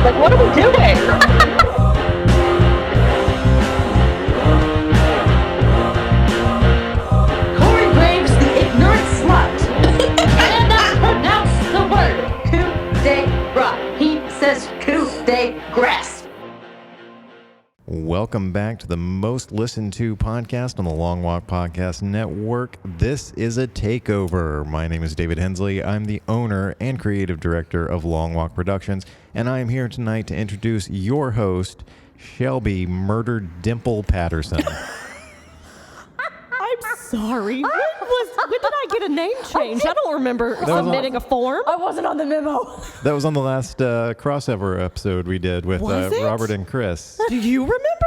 Like, what are we doing? Corey Graves, the ignorant slut. Cannot pronounce the word coup de grace. He says coup de grace. Welcome back to the most listened to podcast on the Long Walk Podcast Network. This is a Takeover. My name is David Hensley. I'm the owner and creative director of Long Walk Productions, and I am here tonight to introduce your host, Shelby Murder Dimple Patterson. I'm sorry. When did I get a name change? I don't remember submitting a form. I wasn't on the memo. That was on the last crossover episode we did with Was it? Robert and Chris. Do you remember that?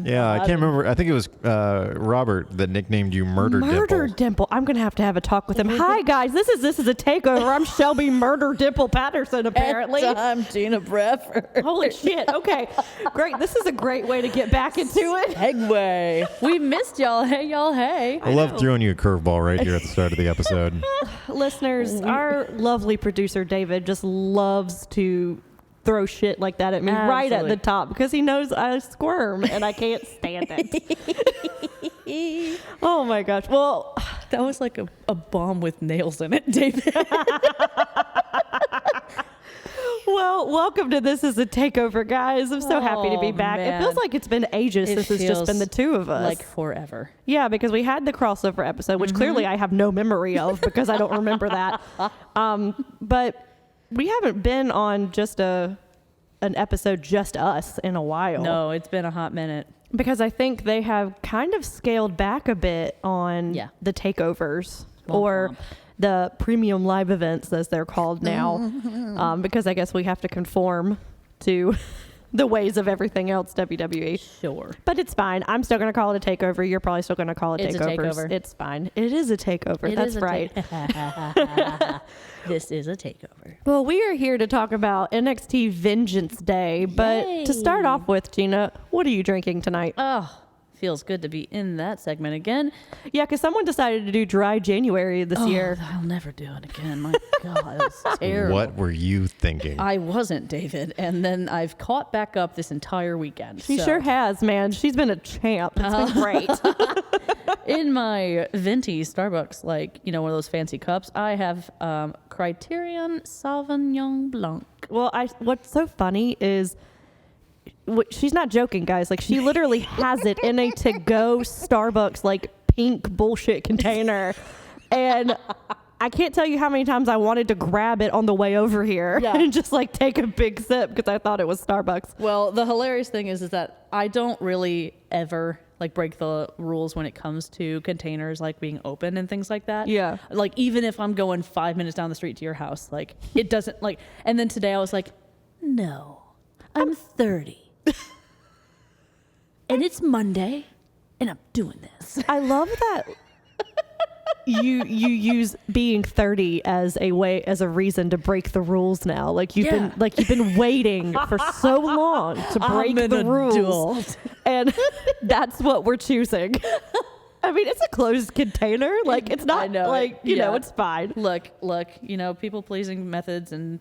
Yeah, I can't remember. I think it was Robert that nicknamed you Murder Dimple. Dimple. I'm going to have a talk with him. Hi, guys. This is a takeover. I'm Shelby Murder Dimple Patterson, apparently. And I'm Gina Breffer. Holy shit. Okay. Great. This is a great way to get back into it. Segway. We missed y'all. Hey, y'all. Hey. I love throwing you a curveball right here at the start of the episode. Listeners, our lovely producer, David, just loves to throw shit like that at me right at the top because he knows I squirm and I can't stand it. Oh my gosh. Well, That was like a bomb with nails in it, David. well, welcome to This Is a Takeover, guys. I'm so happy to be back. Man. It feels like it's been ages since it's just been the two of us. Like forever. Yeah, because we had the crossover episode, which clearly I have no memory of because I don't remember that. But we haven't been on just an episode just us in a while. No, it's been a hot minute. Because I think they have kind of scaled back a bit on the takeovers or the premium live events, as they're called now, because I guess we have to conform to the ways of everything else WWE. Sure. But it's fine. I'm still going to call it a takeover. You're probably still going to call it It's a takeovers. takeover. It's fine. It is a takeover. That's right. This is a takeover. Well, we are here to talk about NXT Vengeance Day. But to start off with, Gina, what are you drinking tonight? Oh, feels good to be in that segment again. Yeah, because someone decided to do dry January this year. I'll never do it again. My God, it's terrible. What were you thinking? I wasn't, David. And then I've caught back up this entire weekend. She sure has, man. She's been a champ. It's been great. In my venti Starbucks, like, one of those fancy cups, I have Criterion Sauvignon Blanc. Well, what's so funny is she's not joking, guys. Like, she literally has it in a to-go Starbucks, like, pink bullshit container. And I can't tell you how many times I wanted to grab it on the way over here and just, like, take a big sip because I thought it was Starbucks. Well, the hilarious thing is that I don't really ever like break the rules when it comes to containers like being open and things like that. Yeah. Like, even if I'm going 5 minutes down the street to your house, like, it doesn't like, and then today I was like, no, I'm 30 and it's Monday and I'm doing this. I love that you use being 30 as a reason to break the rules now. Like you've been waiting for so long to break the rules. Adult. And that's what we're choosing. I mean, it's a closed container. Like, it's not like, you know, it's fine. Look, people-pleasing methods and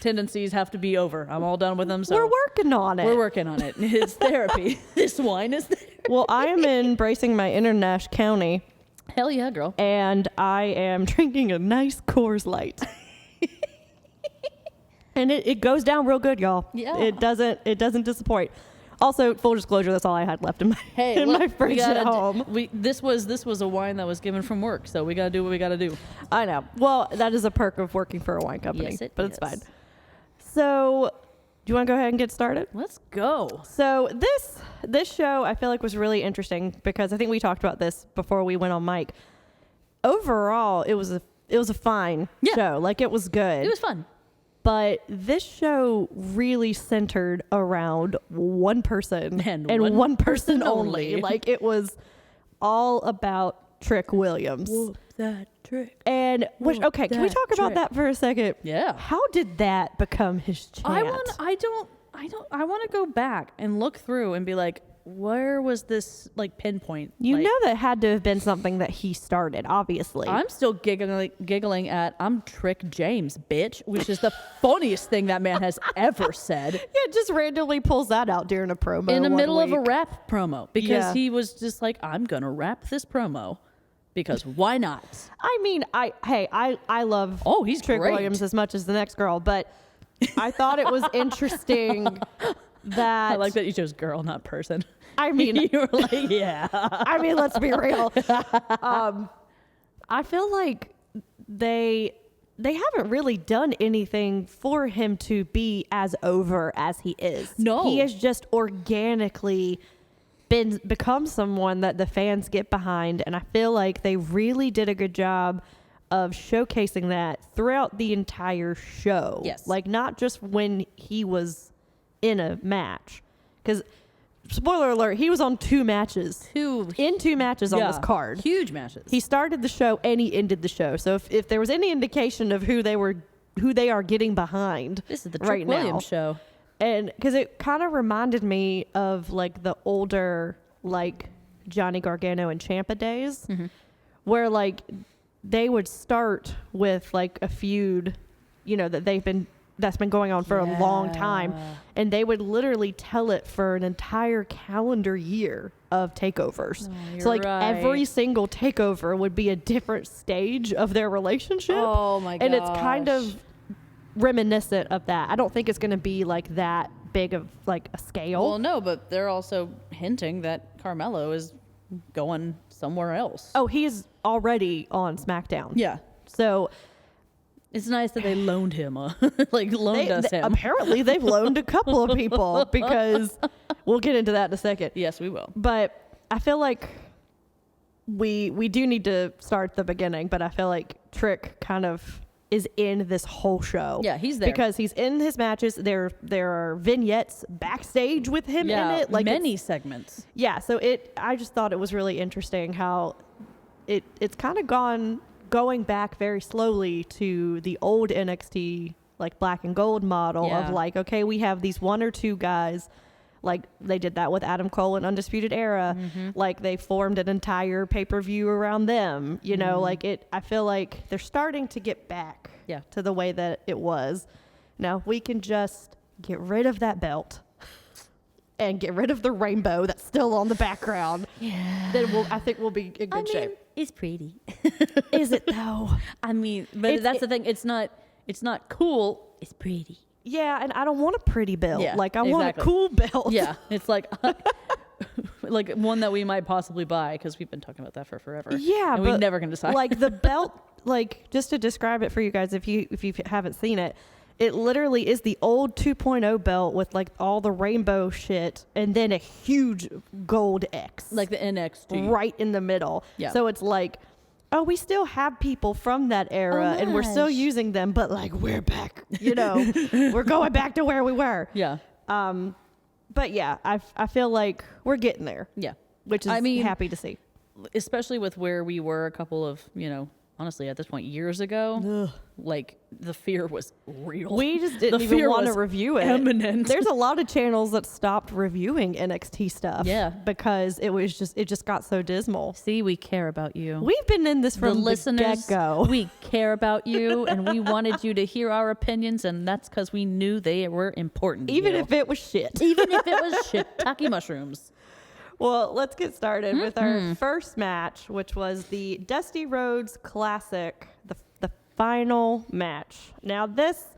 tendencies have to be over. I'm all done with them. So we're working on it. We're working on it. It's therapy. This wine is therapy. Well, I am embracing my Internash County. Hell yeah, girl. And I am drinking a nice Coors Light. And it goes down real good, y'all. Yeah. It doesn't disappoint. Also, full disclosure, that's all I had left in my fridge at home. This was a wine that was given from work, so we gotta do what we gotta do. I know. Well, that is a perk of working for a wine company. Yes, it but is. It's fine. So, do you want to go ahead and get started? Let's go. So this show I feel like was really interesting because I think we talked about this before we went on mic. Overall, it was a fine show. Like, it was good. It was fun. But this show really centered around one person and one person only. Like, it was all about Trick Williams. Whoop that trick. And can we talk about that for a second? Yeah. How did that become his chant? I want to go back and look through and be like, where was this like pinpoint? You Like, know that had to have been something that he started, obviously. I'm still giggling at I'm Trick James, bitch, which is the funniest thing that man has ever said. Yeah, just randomly pulls that out during a promo In the one middle of a week. rap promo because Yeah. he was just like, I'm gonna rap this promo because why not? I mean, I love Oh, he's Trick great. Williams as much as the next girl, but I thought it was interesting that I like that you chose girl, not person. I mean, You were like, yeah. I mean, let's be real. I feel like they haven't really done anything for him to be as over as he is. No. He has just organically become someone that the fans get behind, and I feel like they really did a good job of showcasing that throughout the entire show. Yes. Like, not just when he was in a match. Because, spoiler alert, he was on two matches. In two matches on this card. Huge matches. He started the show and he ended the show. So if there was any indication of who they are getting behind, This is the right Trick now. Williams show. And because it kind of reminded me of like the older like Johnny Gargano and Ciampa days, where like they would start with like a feud, you know, that's been going on for a long time, and they would literally tell it for an entire calendar year of takeovers. So like every single takeover would be a different stage of their relationship. Oh my And it's kind gosh. of reminiscent of that. I don't think it's going to be like that big of like a scale. Well, no, but they're also hinting that Carmelo is going somewhere else. Oh, he's already on SmackDown. Yeah. So It's nice that they loaned him, loaned us him. apparently they've loaned a couple of people, because we'll get into that in a second. Yes, we will. But I feel like we do need to start at the beginning, but I feel like Trick kind of is in this whole show. Yeah, he's there. Because he's in his matches. There are vignettes backstage with him in it. Like many segments. Yeah, so I just thought it was really interesting how it's kind of going back very slowly to the old NXT like black and gold model Yeah. of like, okay, we have these one or two guys, like they did that with Adam Cole in Undisputed Era, like they formed an entire pay-per-view around them, you know, like I feel like they're starting to get back to the way that it was. Now, if we can just get rid of that belt and get rid of the rainbow that's still on the background, then I think we'll be in good shape. It's pretty. Is it though? I mean, but that's the thing. It's not cool. It's pretty. Yeah, and I don't want a pretty belt. Yeah, like I want a exactly. cool belt. Yeah, it's like like one that we might possibly buy because we've been talking about that for forever. Yeah, and but we never can decide. Like the belt, like just to describe it for you guys, if you haven't seen it, it literally is the old 2.0 belt with like all the rainbow shit, and then a huge gold X, like the NXT. right in the middle. Yeah. So it's like, oh, we still have people from that era, and we're still Homage. using them, but like we're back. You know, we're going back to where we were. Yeah. But yeah, I feel like we're getting there. Yeah. Which is happy to see. Especially with where we were a couple of, honestly, at this point, years ago, like the fear was real. We just didn't The even fear want to was review it. imminent. There's a lot of channels that stopped reviewing NXT stuff. Yeah. Because it just got so dismal. See, we care about you. We've been in this from the listeners, get-go. we care about you, and we wanted you to hear our opinions, and that's because we knew they were important to Even you. if it was shit. Even if it was shiitake mushrooms. Well, let's get started with our first match, which was the Dusty Rhodes Classic, the final match. Now, this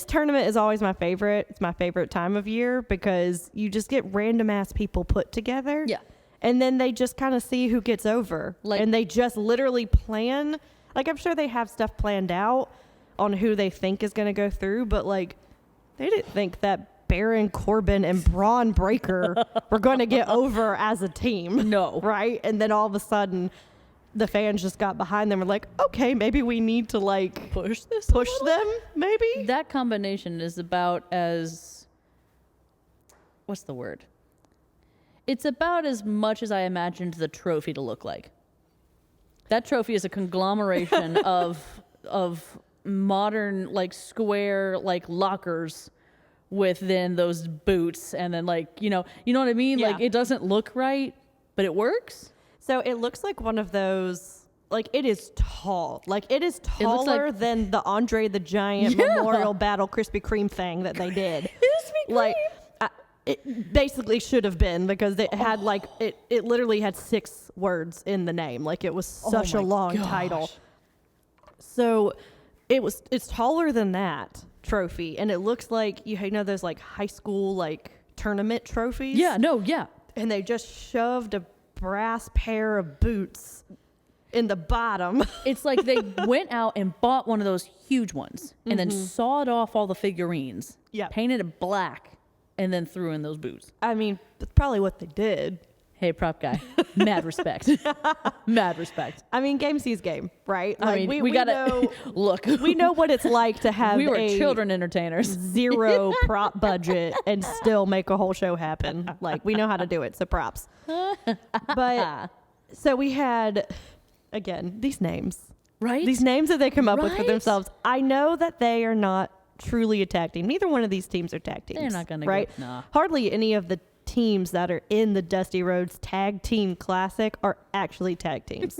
tournament is always my favorite. It's my favorite time of year because you just get random ass people put together. Yeah. And then they just kind of see who gets over. And they just literally plan. Like, I'm sure they have stuff planned out on who they think is going to go through, but like, they didn't think that Baron Corbin and Braun Breaker were going to get over as a team. No. Right? And then all of a sudden, the fans just got behind them and were like, okay, maybe we need to like Push them, maybe? That combination is about as, what's the word? It's about as much as I imagined the trophy to look like. That trophy is a conglomeration of modern, like, square, like, lockers with then those boots and then like, you know what I mean? Yeah. Like it doesn't look right, but it works. So it looks like one of those, like it is tall. Like it is taller than the Andre the Giant Memorial Battle Krispy Kreme thing that they did. Krispy Kreme. Like it basically should have been, because it had like, it literally had 6 words in the name. Like it was such a long title. So it's taller than that trophy. And it looks like, you know, those like high school, like tournament trophies. Yeah, no, yeah. And they just shoved a brass pair of boots in the bottom. It's like they went out and bought one of those huge ones and then sawed off all the figurines, painted it black, and then threw in those boots. I mean, that's probably what they did. Hey, prop guy, mad respect. Mad respect. I mean, game sees game, right? I mean, we gotta know, look. We know what it's like to have We were a children entertainers. 0 prop budget and still make a whole show happen. Like, we know how to do it, so props. But so we had, again, these names. Right? These names that they come up with for Right? themselves. I know that they are not truly a tag team. Neither one of these teams are tag teams. They're not gonna right? get, nah. Hardly any of the teams that are in the Dusty Rhodes Tag Team Classic are actually tag teams,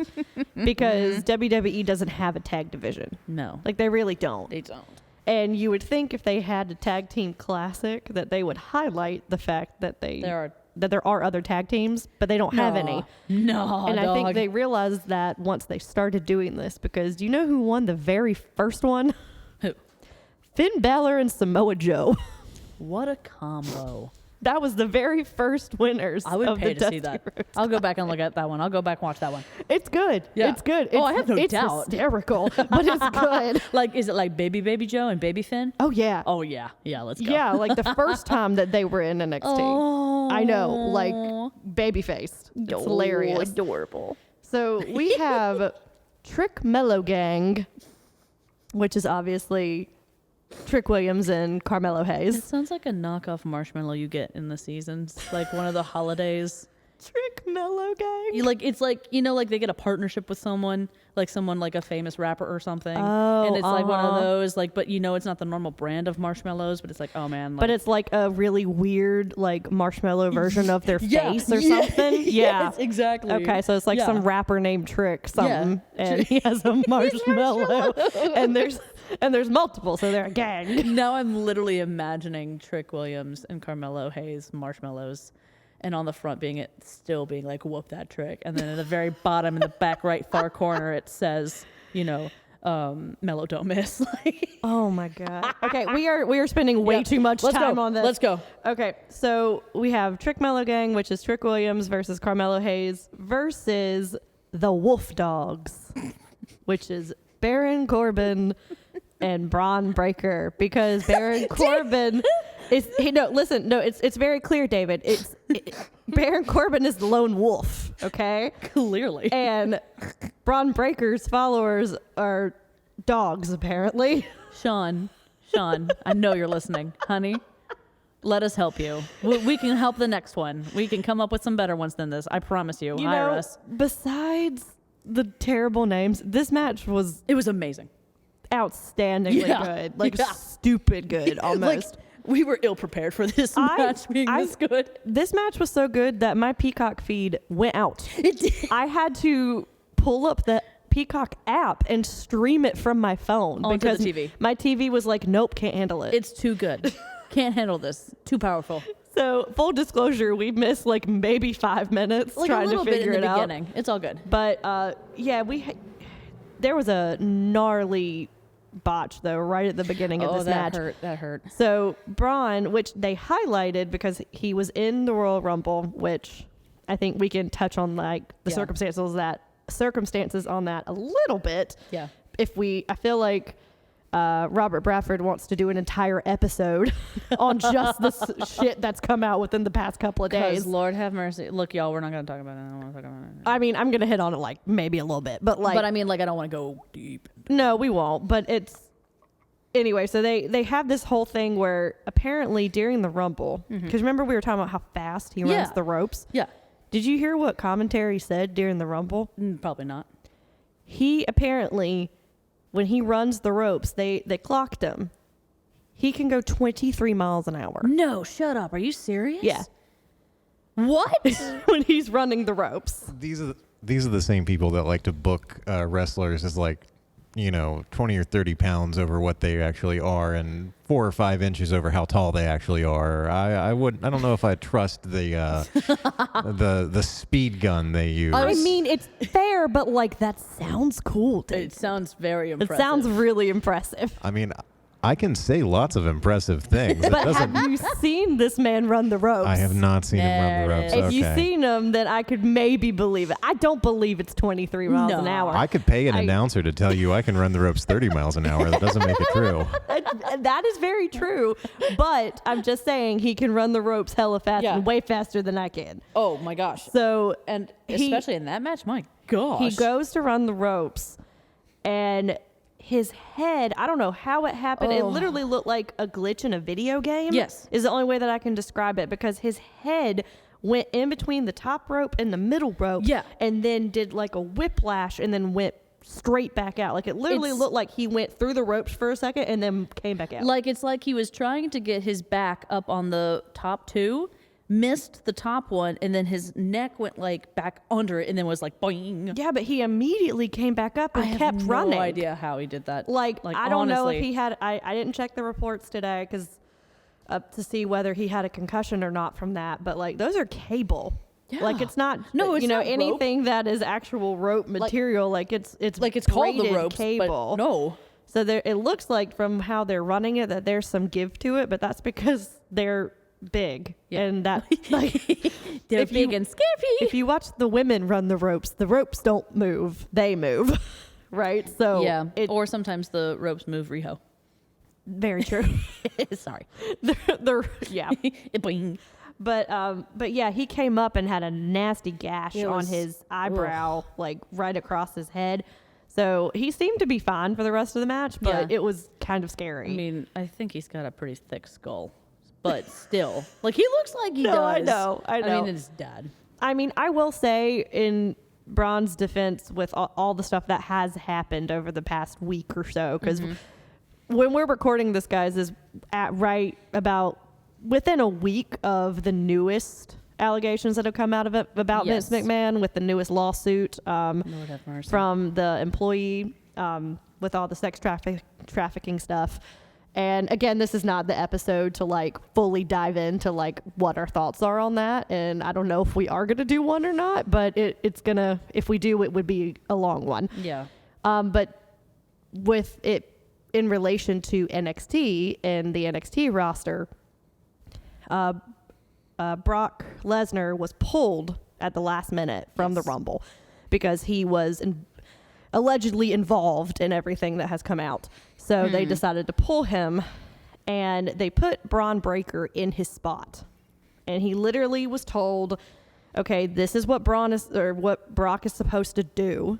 because WWE doesn't have a tag division. No. Like, they really don't. They don't. And you would think if they had a Tag Team Classic that they would highlight the fact that there are other tag teams, but they don't have any. No, And dog. I think they realized that once they started doing this, because do you know who won the very first one? Who? Finn Balor and Samoa Joe. What a combo. That was the very first winners. I would of pay the to see Dusty that. Rhodes. I'll go back and look at that one. I'll go back and watch that one. It's good. Yeah. It's good. Oh, I have no it's doubt. hysterical, but it's good. Like, is it like Baby Joe and Baby Finn? Oh, yeah. Oh, yeah. Yeah, let's go. Yeah, like the first time that they were in NXT. Oh. I know, like baby-faced. It's hilarious. Adorable. So we have Trick Mellow Gang, which is obviously Trick Williams and Carmelo It Hayes. sounds like a knockoff marshmallow you get in the seasons, like one of the holidays. Trick Mellow Gang. It's like, you know, like they get a partnership with someone like a famous rapper or something. Oh, and it's like one of those, like, but you know, it's not the normal brand of marshmallows, but it's like, oh man. Like, But it's like a really weird, like marshmallow version of their Yeah. face or Yeah. something. Yeah. Yes, exactly. Okay, so it's like Yeah. some rapper named Trick something, Yeah. and he has a marshmallow, and there's multiple, so they're a gang. Now I'm literally imagining Trick Williams and Carmelo Hayes marshmallows, and on the front still being like, whoop that trick. And then at the very bottom in the back right far corner, it says, you know, Mellow don't miss. Like, Oh my god. Okay, we are spending way Yeah. too much Let's time go. on this. Let's go. Okay, so we have Trick Mellow Gang, which is Trick Williams versus Carmelo Hayes versus the Wolf Dogs, which is Baron Corbin and Braun Breaker, because Baron Corbin is it's very clear, David. Baron Corbin is the lone wolf, okay? Clearly. And Braun Breaker's followers are dogs, apparently. Sean, I know you're listening. Honey, let us help you. We can help the next one. We can come up with some better ones than this. I promise you. You Hire know, us. besides the terrible names, this match was It was amazing. outstandingly Yeah. good. Like, Yeah. stupid good, almost. Like, we were ill prepared for this match being this good. This match was so good that my Peacock feed went out. It did. I had to pull up the Peacock app and stream it from my phone Onto because the TV. my TV was like, nope, can't handle it. It's too good. Can't handle this. Too powerful. So, full disclosure, we missed like maybe 5 minutes Like trying a little to bit figure in the it out. beginning. It's all good. But yeah, there was a gnarly botch though right at the beginning of this match. That hurt. So Braun, which they highlighted because he was in the Royal Rumble, which I think we can touch on like the circumstances on that a little bit. Yeah. I feel like Robert Bradford wants to do an entire episode on just the shit that's come out within the past couple of days. Lord have mercy. Look, y'all, we're not going to talk about it. I don't want to talk about it. I mean, I'm gonna hit on it like maybe a little bit, but I mean, like, I don't want to go deep. no, we won't. But it's anyway. So they have this whole thing where apparently during the Rumble, because remember we were talking about how fast he runs Yeah. the ropes. Yeah. Did you hear what commentary said during the Rumble? Probably not. He apparently, when he runs the ropes, they clocked him. He can go 23 miles an hour. No, shut up. Are you serious? Yeah. What? When he's running the ropes. These are the same people that like to book wrestlers as like, 20 or 30 pounds over what they actually are and 4 or 5 inches over how tall they actually are. I don't know if I trust the speed gun they use. I mean, it's fair, but like that sounds cool, dude. It sounds very impressive. It sounds really impressive. I mean, I can say lots of impressive things. But have you seen this man run the ropes? I have not seen him run the ropes. If Okay. you've seen him, then I could maybe believe it. I don't believe it's 23 miles an hour. I could pay an announcer to tell you I can run the ropes 30 miles an hour. That doesn't make it true. That is very true. But I'm just saying he can run the ropes hella fast and way faster than I can. Oh my gosh. So and especially in that match, my gosh. He goes to run the ropes and his head, I don't know how it happened. It literally looked like a glitch in a video game. Yes. Is the only way that I can describe it, because his head went in between the top rope and the middle rope. Yeah. And then did like a whiplash and then went straight back out. Like it literally looked like he went through the ropes for a second and then came back out. Like it's like he was trying to get his back up on the top two, missed the top one, and then his neck went like back under it and then was like boing. Yeah, but he immediately came back up and kept I have running. no idea how he did that. Like I don't know if honestly. he had, I didn't check the reports today to see whether he had a concussion or not from that, but like those are cable. Yeah. Like it's not, it's not anything rope. that is actual rope material. Like it's like it's called the braided ropes, cable. but no. So there, it looks like from how they're running it that there's some give to it, but that's because they're big and that like they're big and scary. If you watch the women run the ropes don't move, they move. Right? So yeah, or sometimes the ropes move Riho. Very true. Sorry. they're yeah. Boing. But yeah, he came up and had a nasty gash on his eyebrow, like right across his head. So he seemed to be fine for the rest of the match, but it was kind of scary. I mean, I think he's got a pretty thick skull, but still, like he looks like he does. I know. I mean, it's dad. I mean, I will say in Braun's defense with all the stuff that has happened over the past week or so, because when we're recording this, guys, is at right about within a week of the newest allegations that have come out of it about Vince McMahon with the newest lawsuit from the employee with all the sex trafficking stuff. And again, this is not the episode to like fully dive into like what our thoughts are on that. And I don't know if we are going to do one or not, but it's going to, if we do, it would be a long one. Yeah. But with it in relation to NXT and the NXT roster, Brock Lesnar was pulled at the last minute from the Rumble because he was allegedly involved in everything that has come out. So they decided to pull him, and they put Braun Breaker in his spot. And he literally was told, okay, this is what what Brock is supposed to do.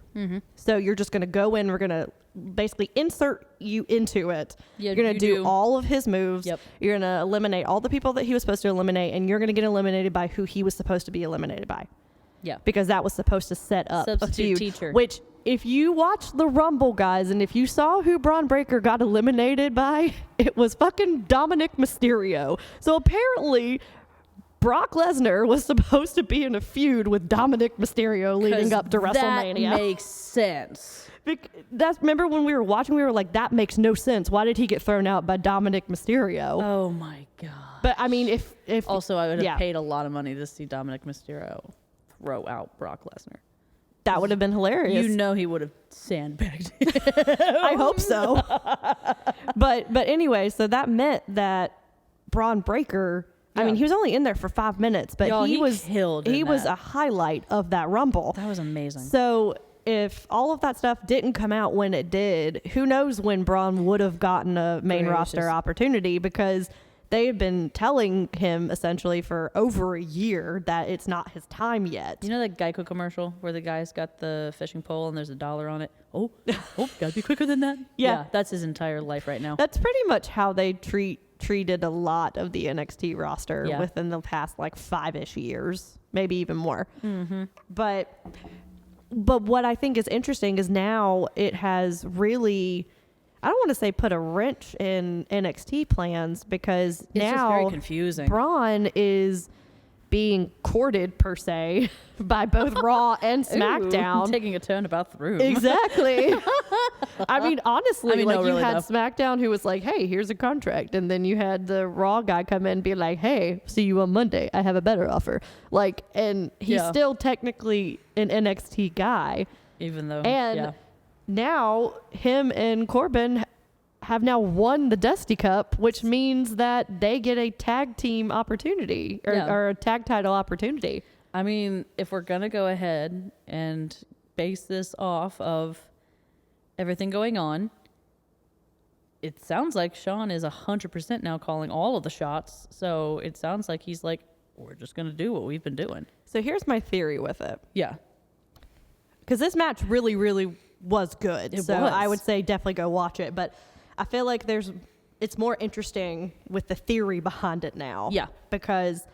So you're just going to go in. We're going to basically insert you into it. You're going to do all of his moves. You're going to eliminate all the people that he was supposed to eliminate, and you're going to get eliminated by who he was supposed to be eliminated by. Yeah. Because that was supposed to set up Substitute a feud. teacher. Which, if you watch the Rumble, guys, and if you saw who Braun Breaker got eliminated by, it was fucking Dominic Mysterio. So apparently, Brock Lesnar was supposed to be in a feud with Dominic Mysterio leading up to WrestleMania. That makes sense. Remember when we were watching, we were like, that makes no sense. Why did he get thrown out by Dominic Mysterio? Oh my god. But I mean, if also I would have paid a lot of money to see Dominic Mysterio throw out Brock Lesnar. That would have been hilarious. You know he would have sandbagged. I hope so. But anyway, so that meant that Braun Breaker, I mean, he was only in there for 5 minutes, but he was a highlight of that Rumble. That was amazing. So if all of that stuff didn't come out when it did, who knows when Braun would have gotten a main roster opportunity, because they had been telling him essentially for over a year that it's not his time yet. You know that Geico commercial where the guy's got the fishing pole and there's $1 on it? Oh, gotta be quicker than that. Yeah, that's his entire life right now. That's pretty much how they treated a lot of the NXT roster within the past like 5-ish years, maybe even more. But what I think is interesting is now it has really, I don't want to say put a wrench in NXT plans, because It's just very now confusing. Braun is being courted, per se, by both Raw and SmackDown. Ooh, taking a turn about the room. Exactly. I mean, honestly, I mean, like no, you really, had though. SmackDown who was like, hey, here's a contract. And then you had the Raw guy come in and be like, hey, see you on Monday. I have a better offer. Like, and he's Yeah. still technically an NXT guy. Even though, And yeah. now him and Corbin have now won the Dusty Cup, which means that they get a tag team opportunity or, Yeah. or a tag title opportunity. I mean, if we're going to go ahead and base this off of everything going on, it sounds like Sean is 100% now calling all of the shots. So it sounds like he's like, we're just going to do what we've been doing. So here's my theory with it. Yeah. Because this match really, really was good. It so was. I would say definitely go watch it. But I feel like it's more interesting with the theory behind it now. Yeah. Because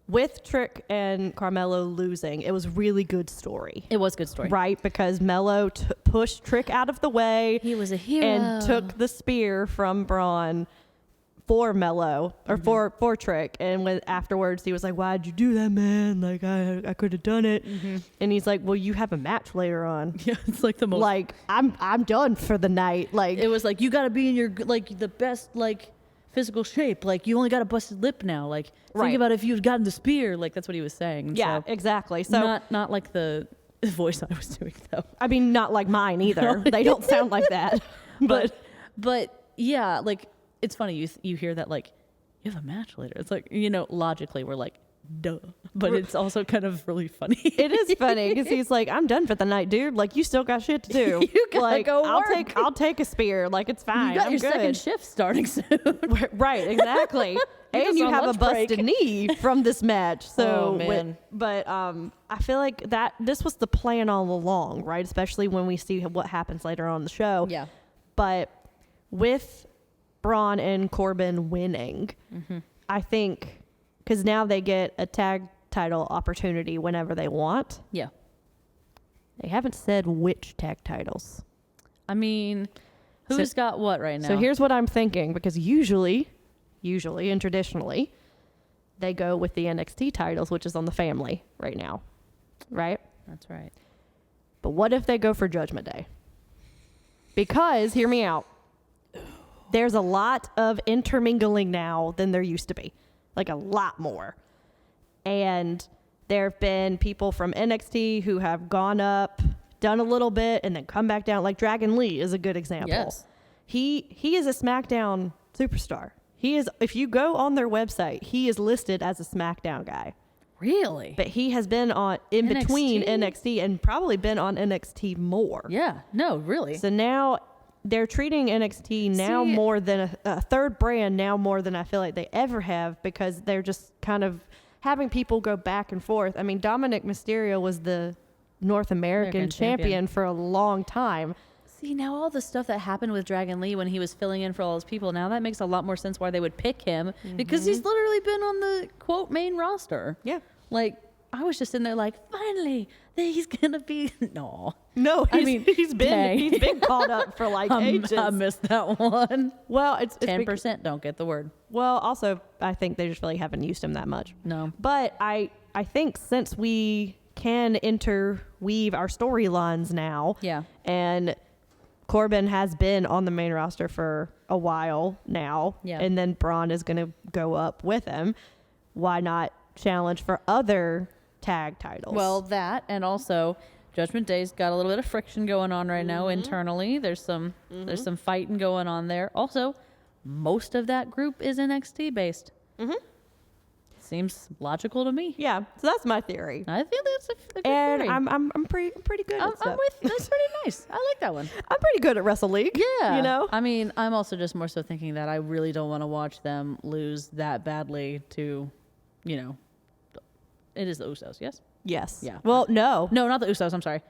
with Trick and Carmelo losing, it was really good story. It was a good story. Right? Because Melo pushed Trick out of the way. He was a hero. And took the spear from Braun for Melo or for Trick. And when afterwards he was like, why'd you do that, man? Like, I could have done it. And he's like, well, you have a match later on. Yeah, it's like the most. Like, I'm done for the night. Like, It was like, you got to be in your, like, the best, like, physical shape. Like, you only got a busted lip now. Like, Right. think about if you'd gotten the spear. Like, that's what he was saying. And yeah, so, exactly. So, not like the voice I was doing, though. I mean, not like mine either. They don't sound like that. But yeah, like, it's funny. You hear that, like, you have a match later. It's like, logically, we're like, duh. But it's also kind of really funny. It is funny because he's like, I'm done for the night, dude. Like, you still got shit to do. You gotta like, go I'll work. I'll take a spear. Like, it's fine. You got I'm your good. second shift starting soon. Right, exactly. and just you on have a lunch busted break. knee from this match. So, Oh, man. I feel like that this was the plan all along, right? Especially when we see what happens later on in the show. Yeah. But with Braun and Corbin winning, I think because now they get a tag title opportunity whenever they want. Yeah. They haven't said which tag titles. I mean, who's got what right now? So here's what I'm thinking, because usually and traditionally, they go with the NXT titles, which is on the family right now, right? That's right. But what if they go for Judgment Day? Because, hear me out, there's a lot of intermingling now than there used to be. Like, a lot more. And there have been people from NXT who have gone up, done a little bit, and then come back down. Like, Dragon Lee is a good example. Yes. He is a SmackDown superstar. He is, if you go on their website, he is listed as a SmackDown guy. Really? But he has been on in between NXT and probably been on NXT more. Yeah. No, really. So now they're treating NXT now See- more than a third brand, now more than I feel like they ever have, because they're just kind of having people go back and forth. I mean, Dominic Mysterio was the North American American champion. champion for a long time. See, now all the stuff that happened with Dragon Lee when he was filling in for all those people, now that makes a lot more sense why they would pick him, because he's literally been on the, quote, main roster. Yeah. Like, I was just in there like, finally, he's going to be... No. No, I mean, he's been caught up for like ages. I missed that one. Well, it's 10% don't get the word. Well, also, I think they just really haven't used him that much. No. But I think since we can interweave our storylines now, Yeah. and Corbin has been on the main roster for a while now, Yeah. and then Braun is going to go up with him, why not challenge for other tag titles? Well, that, and also Judgment Day's got a little bit of friction going on right now internally. There's some fighting going on there. Also, most of that group is NXT based. Seems logical to me. yeah, so that's my theory. I feel that's a good And theory. I'm pretty good I'm at stuff. with you. That's pretty nice. I like that one. I'm pretty good at Wrestle League. Yeah. You know? I mean, I'm also just more so thinking that I really don't want to watch them lose that badly to, it is the Usos, yes? Yes. Yeah. Well, no. No, not the Usos. I'm sorry.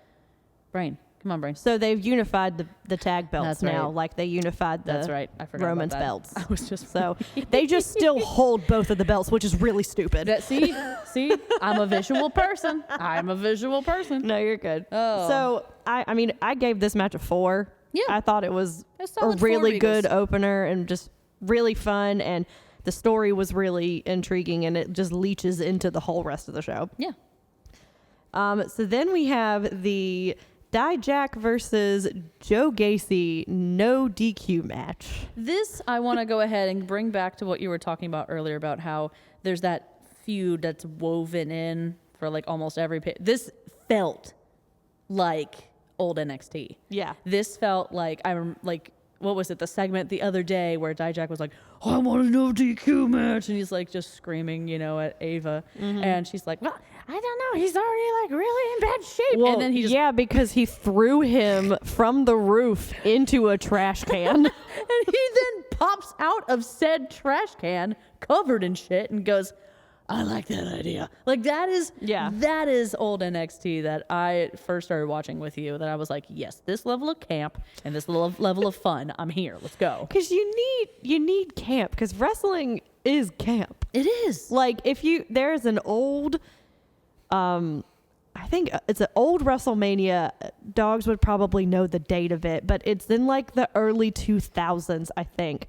Brain. Come on, Brain. So they've unified the tag belts That's now, right. like they unified the That's right. I forgot Roman's about that. belts. I was just So they just still hold both of the belts, which is really stupid. see, I'm a visual person. I'm a visual person. No, you're good. Oh. So I mean, I gave this match a 4. Yeah. I thought it was a solid really 4 good Regals. opener and just really fun, and the story was really intriguing, and it just leaches into the whole rest of the show. Yeah. So then we have the Dijak versus Joe Gacy no DQ match. This, I want to go ahead and bring back to what you were talking about earlier about how there's that feud that's woven in for like almost every This felt like old NXT. Yeah. This felt like, what was it, the segment the other day where Dijak was like, I want a no DQ match. And he's like just screaming, at Ava. And she's like, well, I don't know. He's already like really in bad shape. Well, and then he just, yeah, because he threw him from the roof into a trash can. and he then pops out of said trash can covered in shit and goes, I like that idea. Like that is old NXT that I first started watching with you, that I was like, yes, this level of camp and this level of fun, I'm here. Let's go. Because you need camp, because wrestling is camp. It is. Like there's an old, I think it's an old WrestleMania. Dogs would probably know the date of it, but it's in like the early 2000s, I think.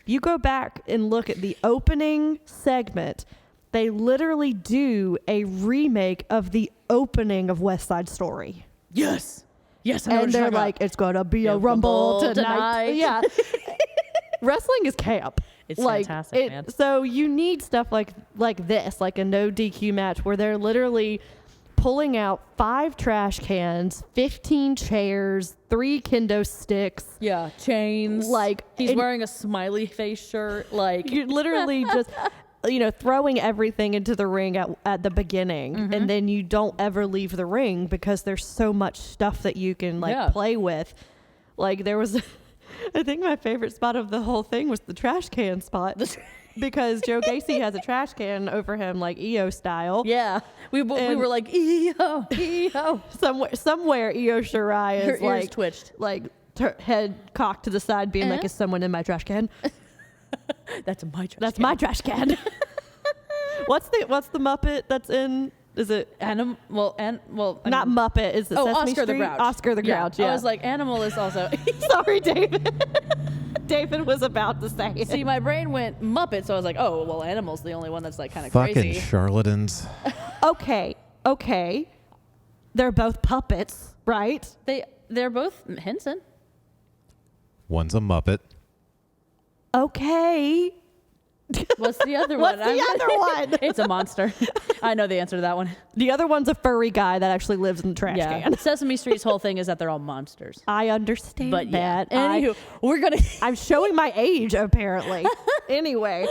If you go back and look at the opening segment, they literally do a remake of the opening of West Side Story. Yes. Yes, I know And what you're they're talking like, about. it's going to be a Yeah, rumble Rumble tonight. tonight. Yeah. Wrestling is camp. It's fantastic, man. So you need stuff like this, like a no DQ match where they're literally pulling out 5 trash cans, 15 chairs, 3 kendo sticks. Yeah, chains. Like, he's and- wearing a smiley face shirt. Like You're literally just, throwing everything into the ring at the beginning. And then you don't ever leave the ring because there's so much stuff that you can play with. Like there was, I think my favorite spot of the whole thing was the trash can spot. Because Joe Gacy has a trash can over him, like EO style. Yeah, we were like EO. Somewhere EO Shirai Her is ears twitched. like head cocked to the side, being like, "Is someone in my trash can?" That's my trash. That's my trash can. What's the Muppet that's in? Is it Animal? not Muppet? Is it Sesame Oscar Street? the Grouch. Oscar the Grouch. Yeah. I was like, Animal is also. Sorry, David. David was about to say it. See, my brain went Muppet, so I was like, oh, well, Animal's the only one that's like kind of Fucking crazy. charlatans. Okay. They're both puppets, right? They're both Henson. One's a Muppet. Okay. What's the other What's one? the other one? It's a monster. I know the answer to that one. The other one's a furry guy that actually lives in the trash can. Sesame Street's whole thing is that they're all monsters. I understand But yeah. that. Anywho, we're gonna. I'm showing my age, apparently. Anyway,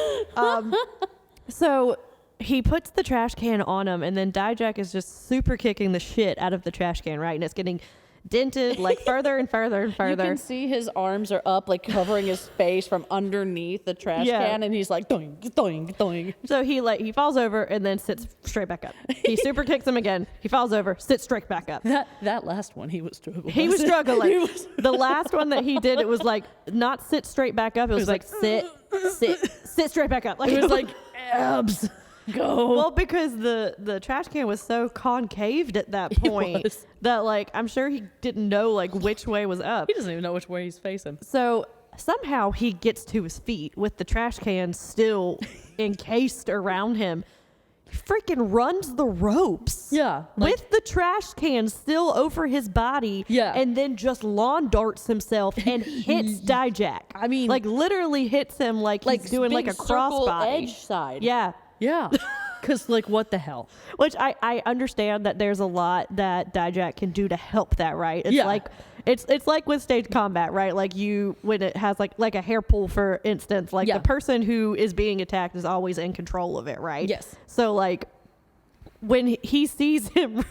so he puts the trash can on him, and then Dijak is just super kicking the shit out of the trash can, right? And it's getting dented like further and further and You further. can see his arms are up, like covering his face from underneath the trash can, and he's like doing, doing, doing. So he falls over and then sits straight back up. He super kicks him again. He falls over, sits straight back up. That last one, he was struggling. He was struggling. The last one that he did, it was like not sit straight back up. It was like sit straight back up. Like It was like abs. Go. Well, because the trash can was so concaved at that point was. that like I'm sure he didn't know like which way was up. He doesn't even know which way he's facing. So somehow he gets to his feet with the trash can still encased around him. He freaking runs the ropes. Yeah. With the trash can still over his body. Yeah. And then just lawn darts himself and hits Dijak. I mean, like literally hits him like he's doing like a big circle crossbody. edge side. Yeah. Yeah. Because, like, what the hell? Which I understand that there's a lot that Dijak can do to help that, right? It's Yeah. like it's like with stage combat, right? Like when it has like a hair pull, for instance, like Yeah. the person who is being attacked is always in control of it, right? Yes. So like when he sees him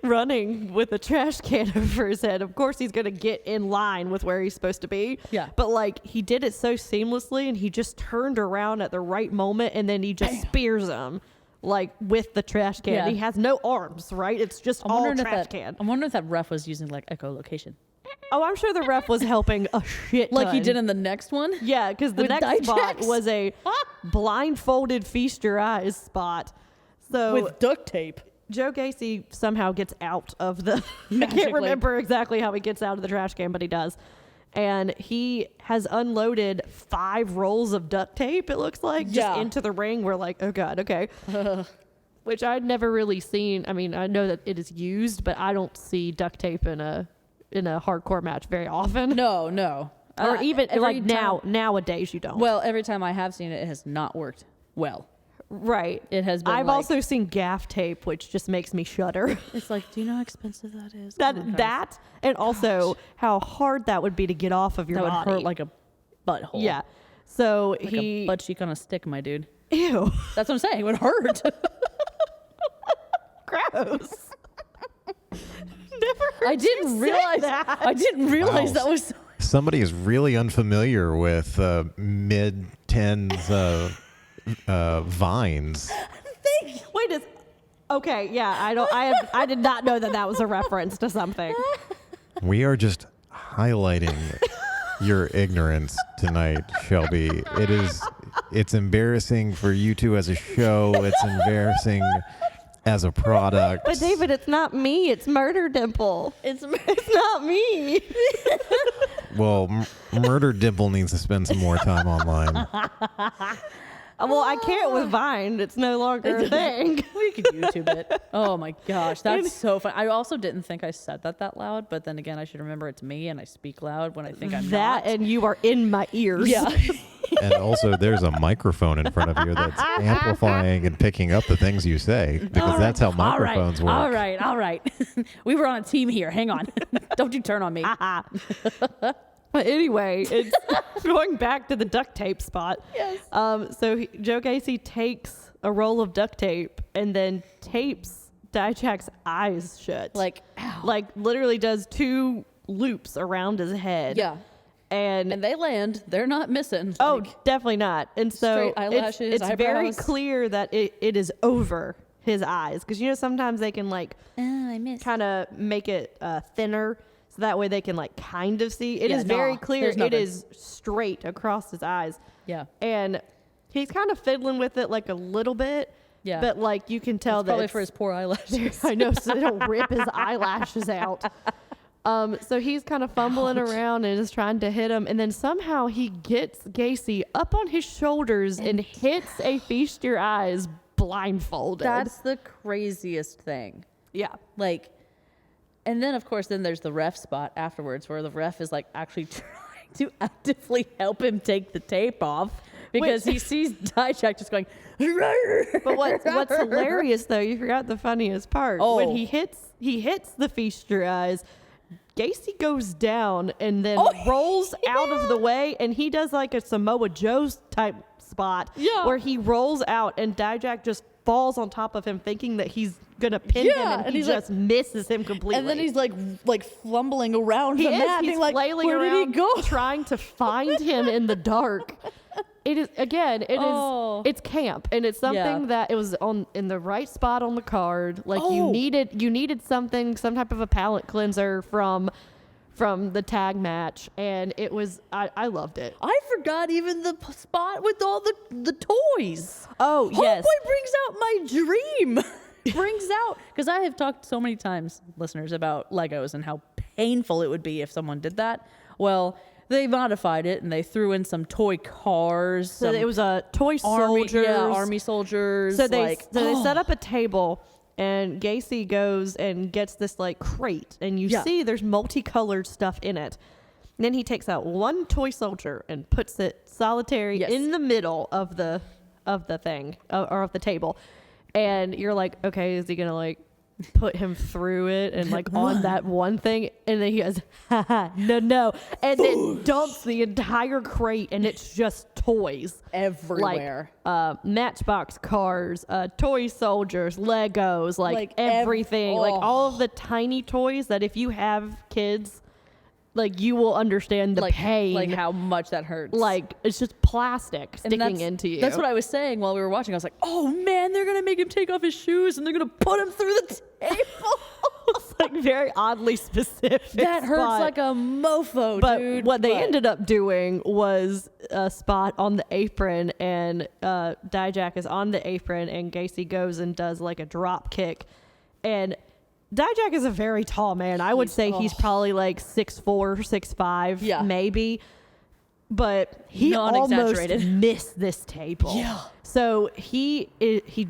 running with a trash can over his head, of course he's going to get in line with where he's supposed to be. Yeah. But like he did it so seamlessly, and he just turned around at the right moment, and then he just spears him like with the trash can. Yeah. He has no arms, right? It's just all trash can. I'm wondering if that ref was using, like, echolocation. Oh, I'm sure the ref was helping a shit ton. Like he did in the next one? Yeah, because the With next spot Dijaks. was a blindfolded feast your eyes spot. So With duct tape. Joe Gacy somehow gets out of the. I Magically. can't remember exactly how he gets out of the trash can, but he does. and he has unloaded 5 rolls of duct tape, it looks like, just into the ring. We're like, oh God, okay. Which I'd never really seen. I mean, I know that it is used, but I don't see duct tape in a hardcore match very often. No. Or even like time, nowadays you don't. Well, every time I have seen it, it has not worked well. Right. It has been. I've like, also seen gaff tape, which just makes me shudder. It's like, do you know how expensive that is? that and also how hard that would be to get off of your that body. would hurt like a butthole. Yeah. So like a butt cheek on a stick, my dude. Ew. That's what I'm saying. It would hurt. Gross. Never heard I didn't realize that. I didn't realize Wow. that was. Somebody is really unfamiliar with mid-10s vines. Wait, okay, yeah, I did not know that was a reference to something. We are just highlighting your ignorance tonight, Shelby. It's embarrassing for you two as a show. It's embarrassing as a product. But David, it's not me. It's Murder Dimple. It's not me. Well, Murder Dimple needs to spend some more time online. Well, I can't with Vine. It's no longer a thing. We could YouTube it. Oh my gosh, that's so fun. I also didn't think I said that loud, but then again, I should remember it's me and I speak loud when I think I'm that, not. and you are in my ears. Yeah. And also, there's a microphone in front of you that's amplifying and picking up the things you say, because that's how microphones work. All right. We were on a team here. Hang on. Don't you turn on me. But anyway, it's going back to the duct tape spot. Yes. So Joe Gacy takes a roll of duct tape and then tapes Dijak's eyes shut. Like, ow. Like literally does 2 loops around his head. Yeah. And they land. They're not missing. oh, Like, definitely not. And so straight eyelashes, it's very eyebrows. clear that it is over his eyes. Because, you know, sometimes they can like I missed. kind of make it thinner. So that way they can like kind of see. It Yeah, is very nah, clear. there's It nothing. is straight across his eyes. Yeah. And he's kind of fiddling with it like a little bit. Yeah. But like you can tell It's that probably it's- for his poor eyelashes. I know, so they don't rip his eyelashes out. So he's kind of fumbling around and is trying to hit him. And then somehow he gets Gacy up on his shoulders and hits a Feast Your Eyes blindfolded. That's the craziest thing. yeah. Like, and then of course, then there's the ref spot afterwards where the ref is like actually trying to actively help him take the tape off because he sees Dijak just going. But what's hilarious though, you forgot the funniest part. Oh. When he hits the Feast Your Eyes, Gacy goes down and then rolls out of the way, and he does like a Samoa Joe type spot where he rolls out and Dijak just falls on top of him thinking that he's gonna pin him, and he he's just misses him completely. And then he's like fumbling around he the mat, he's being like, flailing where around did he go? trying to find him in the dark. It is it's camp, and it's something that it was in the right spot on the card. Like you needed something, some type of a palate cleanser from the tag match, and it was I loved it. I forgot even the spot with all the toys. Oh yes, Homeboy brings out my dream. Brings out, because I have talked so many times, listeners, about Legos and how painful it would be if someone did that. Well, they modified it and they threw in some toy cars. so it was a toy army, soldiers. army soldiers. So they set up a table, and Gacy goes and gets this like crate, and you see there's multicolored stuff in it. And then he takes out one toy soldier and puts it solitary in the middle of the thing or of the table. And you're like, okay, is he gonna like put him through it and like on that one thing? And then he goes, haha, no, and then dumps the entire crate, and it's just toys everywhere. Like Matchbox cars, toy soldiers, Legos, like everything, like all of the tiny toys that if you have kids, like you will understand the pain, like how much that hurts. Like it's just plastic sticking into you. That's what I was saying while we were watching. I was like, oh man, they're gonna make him take off his shoes and they're gonna put him through the table. It's like very oddly specific. That hurts like a mofo, but dude. what they ended up doing was a spot on the apron, and Dijak is on the apron, and Gacy goes and does like a drop kick, and Dijak is a very tall man. I would say he's probably like 6'4", 6'5", maybe. But he almost missed this table. Yeah. So he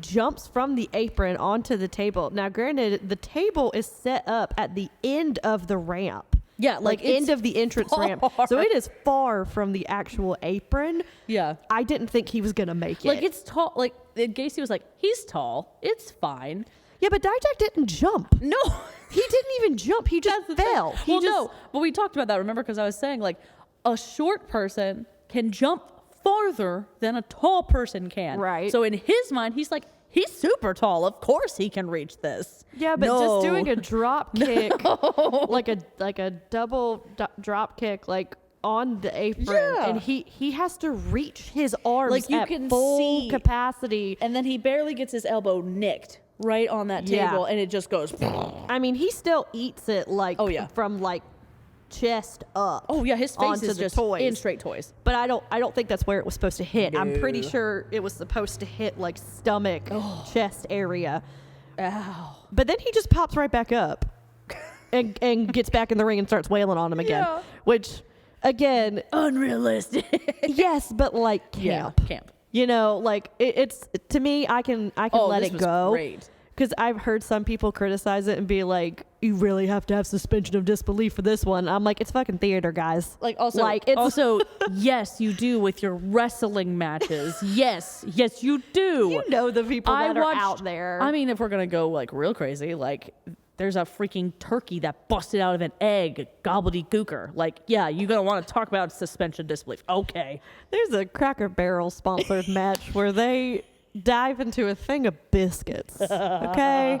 jumps from the apron onto the table. Now, granted, the table is set up at the end of the ramp. Yeah, like end of the entrance ramp. So it is far from the actual apron. Yeah. I didn't think he was going to make it. Like, it's tall. Like, Gacy was like, he's tall. It's fine. Yeah, but Dijak didn't jump. No. He didn't even jump. He just fell. No. But we talked about that, remember? Because I was saying, like, a short person can jump farther than a tall person can. Right. So in his mind, he's like, he's super tall. Of course he can reach this. Yeah, but just doing a drop kick, like a double drop kick, like on the apron, and he has to reach his arms like you at can full see, capacity, and then he barely gets his elbow nicked right on that table, and it just goes. I mean, he still eats it like from like chest up. Oh yeah, his face is just toys. in straight toys. But I don't think that's where it was supposed to hit. No. I'm pretty sure it was supposed to hit like stomach, chest area. Ow. But then he just pops right back up and gets back in the ring and starts wailing on him again. Yeah. Which, again, unrealistic. Yes, but like camp. Yeah, camp. You know, like it's to me, I can let it go. Great. Because I've heard some people criticize it and be like, you really have to have suspension of disbelief for this one. I'm like, it's fucking theater, guys. Like, also, yes, you do with your wrestling matches. Yes, you do. You know the people that are out there. I mean, if we're going to go, like, real crazy, like, there's a freaking turkey that busted out of an egg, gobbledygooker. Like, yeah, you're going to want to talk about suspension of disbelief. Okay. There's a Cracker Barrel sponsored match where they dive into a thing of biscuits, okay?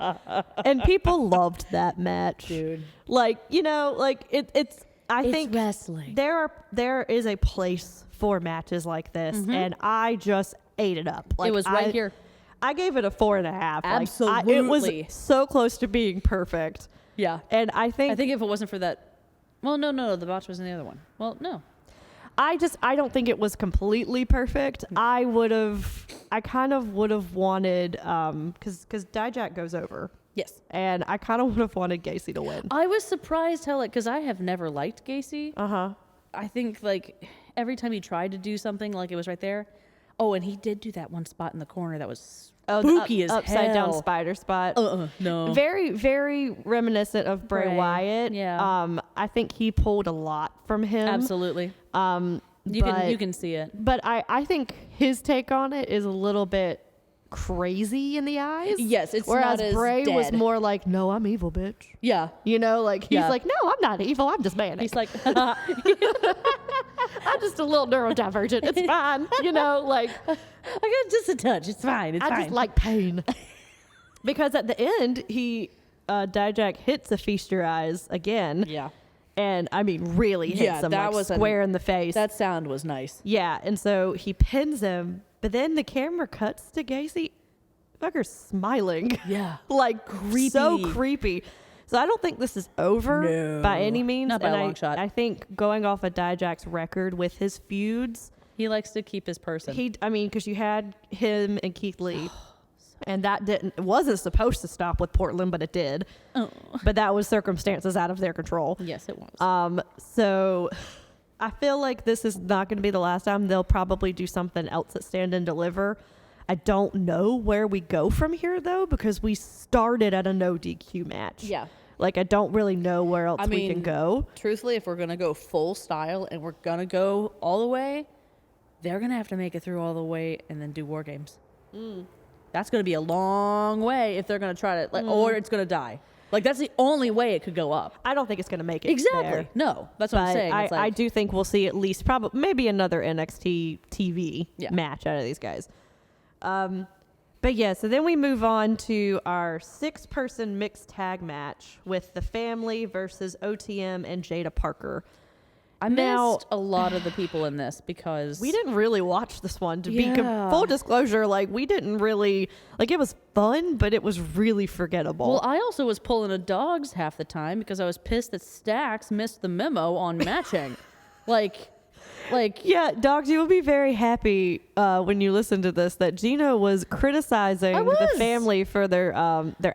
And people loved that match. Dude. Like, you know, like it's think wrestling. There is a place for matches like this, and I just ate it up. Like, it was right here. I gave it a 4.5. Absolutely. It was so close to being perfect. Yeah. And I think if it wasn't for that, well, no, the botch was in the other one. Well, no. I don't think it was completely perfect. I kind of would have wanted, because Dijak goes over. Yes. And I kind of would have wanted Gacy to win. I was surprised how, like, because I have never liked Gacy. I think, like, every time he tried to do something, like, it was right there. Oh, and he did do that one spot in the corner that was spooky as hell. Upside down spider spot. No. Very, very reminiscent of Bray Wyatt. Yeah. I think he pulled a lot from him. Absolutely. You can see it. But I think his take on it is a little bit crazy in the eyes. Yes, it's whereas not as Bray dead. was more like, no, I'm evil, bitch. Yeah. You know, like he's like, no, I'm not evil. I'm just manic. He's like, I'm just a little neurodivergent. It's fine. You know, like I got just a touch. It's fine. I just like pain. Because at the end, Dijak hits a feast your eyes again. Yeah. And I mean, really hits him like square in the face. That sound was nice. Yeah. And so he pins him, but then the camera cuts to Gacy. Fucker's smiling. Yeah. Like creepy. So creepy. So I don't think this is over by any means. Not by a long shot. I think going off of Dijak's record with his feuds, he likes to keep his person. Because you had him and Keith Lee. And that wasn't supposed to stop with Portland, but it did. Oh. But that was circumstances out of their control. Yes, it was. So I feel like this is not going to be the last time. They'll probably do something else at Stand and Deliver. I don't know where we go from here, though, because we started at a no DQ match. Yeah. Like, I don't really know where else we can go. Truthfully, if we're going to go full style and we're going to go all the way, they're going to have to make it through all the way and then do War Games. That's going to be a long way if they're going to try to, or it's going to die. Like, that's the only way it could go up. I don't think it's going to make it exactly there. No, that's what I'm saying. I do think we'll see at least maybe another NXT TV match out of these guys. But yeah, so then we move on to our 6-person mixed tag match with the Family versus OTM and Jada Parker. I missed a lot of the people in this because we didn't really watch this one. To be full disclosure, like we didn't really it was fun, but it was really forgettable. Well, I also was pulling a dogs half the time because I was pissed that Stax missed the memo on matching. Like, Like, Yeah, dogs, you will be very happy when you listen to this that Gina was criticizing the family for their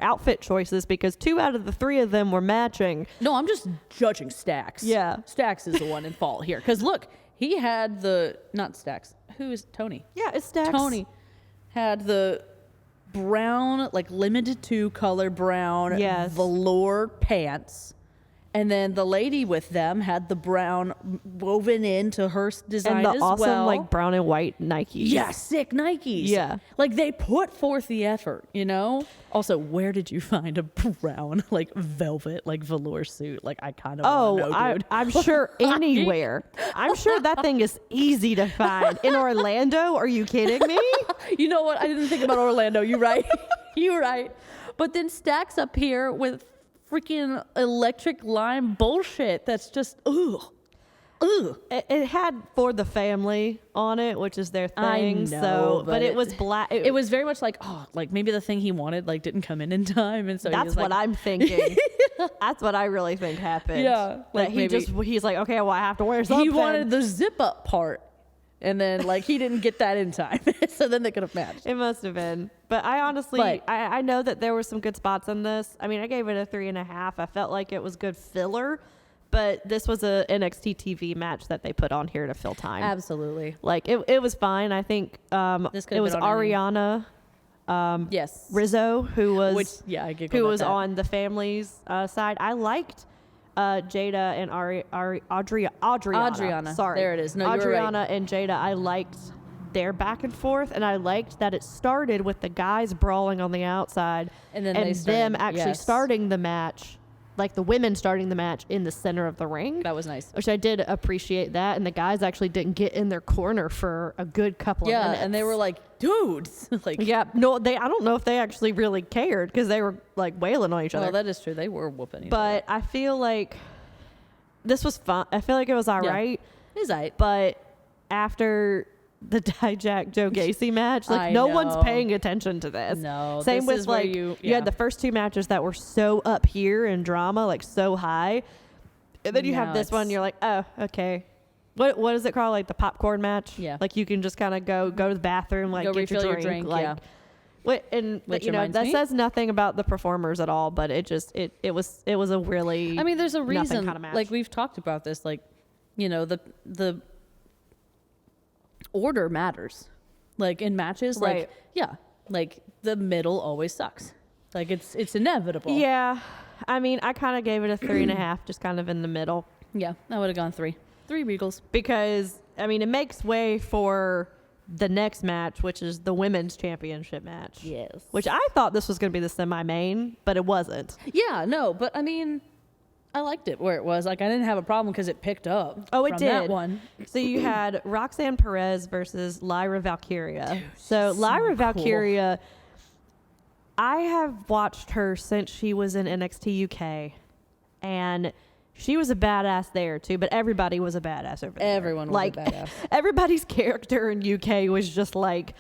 outfit choices because 2 out of the 3 of them were matching. no, I'm just judging Stax. Yeah. Stax is the one in fault here. Because look, he had not Stax. Who is Tony? Yeah, it's Stax. Tony had the brown, like limited to color brown velour pants. And then the lady with them had the brown woven into her design and the as awesome well. like brown and white Nikes. Yeah, sick Nikes. Yeah. Like they put forth the effort, you know? Also, where did you find a brown, like velvet, like velour suit? Like I kind of know, dude. I'm sure anywhere. I'm sure that thing is easy to find. In Orlando? Are you kidding me? You know what? I didn't think about Orlando. You're right. You're right. But then Stacks up here with freaking electric lime bullshit that's just ugh. It had For the Family on it, which is their thing. I know, but it was black. It was very much like, like maybe the thing he wanted like didn't come in time, and so that's what I'm thinking. That's what I really think happened. Yeah, like he's like, okay, well I have to wear something. He wanted the zip up part, and then like he didn't get that in time, so then they could have matched. It must have been. But I honestly, I know that there were some good spots in this. I mean, I gave it a 3.5. I felt like it was good filler, but this was a NXT TV match that they put on here to fill time. Absolutely. Like it was fine. I think it was Ariana yes. Rizzo who was who was on the family's side. I liked Jada and Adriana. Sorry. There it is. No, Adriana right. and Jada, I liked their back and forth, and I liked that it started with the guys brawling on the outside and then them actually starting the match, like the women starting the match in the center of the ring. That was nice. Which I did appreciate that, and the guys actually didn't get in their corner for a good couple of minutes. Yeah, and they were like, dudes. like, I don't know if they actually really cared because they were like wailing on each other. Well, that is true. They were whooping each other. But I feel like this was fun. I feel like it was all right. It was all right. But after the Dijak Joe Gacy match, like no one's paying attention to this. No. Same with like you had the first 2 matches that were so up here in drama, like so high, and then you have this one. You're like, oh, okay. What is it called? Like the popcorn match? Yeah. Like you can just kind of go to the bathroom, like go get refill your drink. Like, yeah. Which that says nothing about the performers at all, but it was a really. I mean, there's a reason. Kind of match. Like we've talked about this. Like, the order matters. Like in matches, right. like the middle always sucks. Like it's inevitable. Yeah. I mean, I kind of gave it a 3.5, just kind of in the middle. Yeah, I would have gone 3 Regals. Because, I mean, it makes way for the next match, which is the women's championship match. Yes. Which I thought this was going to be the semi-main, but it wasn't. Yeah, no, but I mean, I liked it where it was. Like, I didn't have a problem because it picked up. Oh, it from did. That one. So you had Roxanne Perez versus Lyra Valkyria. Dude, so Lyra cool. Valkyria, I have watched her since she was in NXT UK, and she was a badass there too. But everybody was a badass over there. Everyone was a badass. Everybody's character in UK was just like.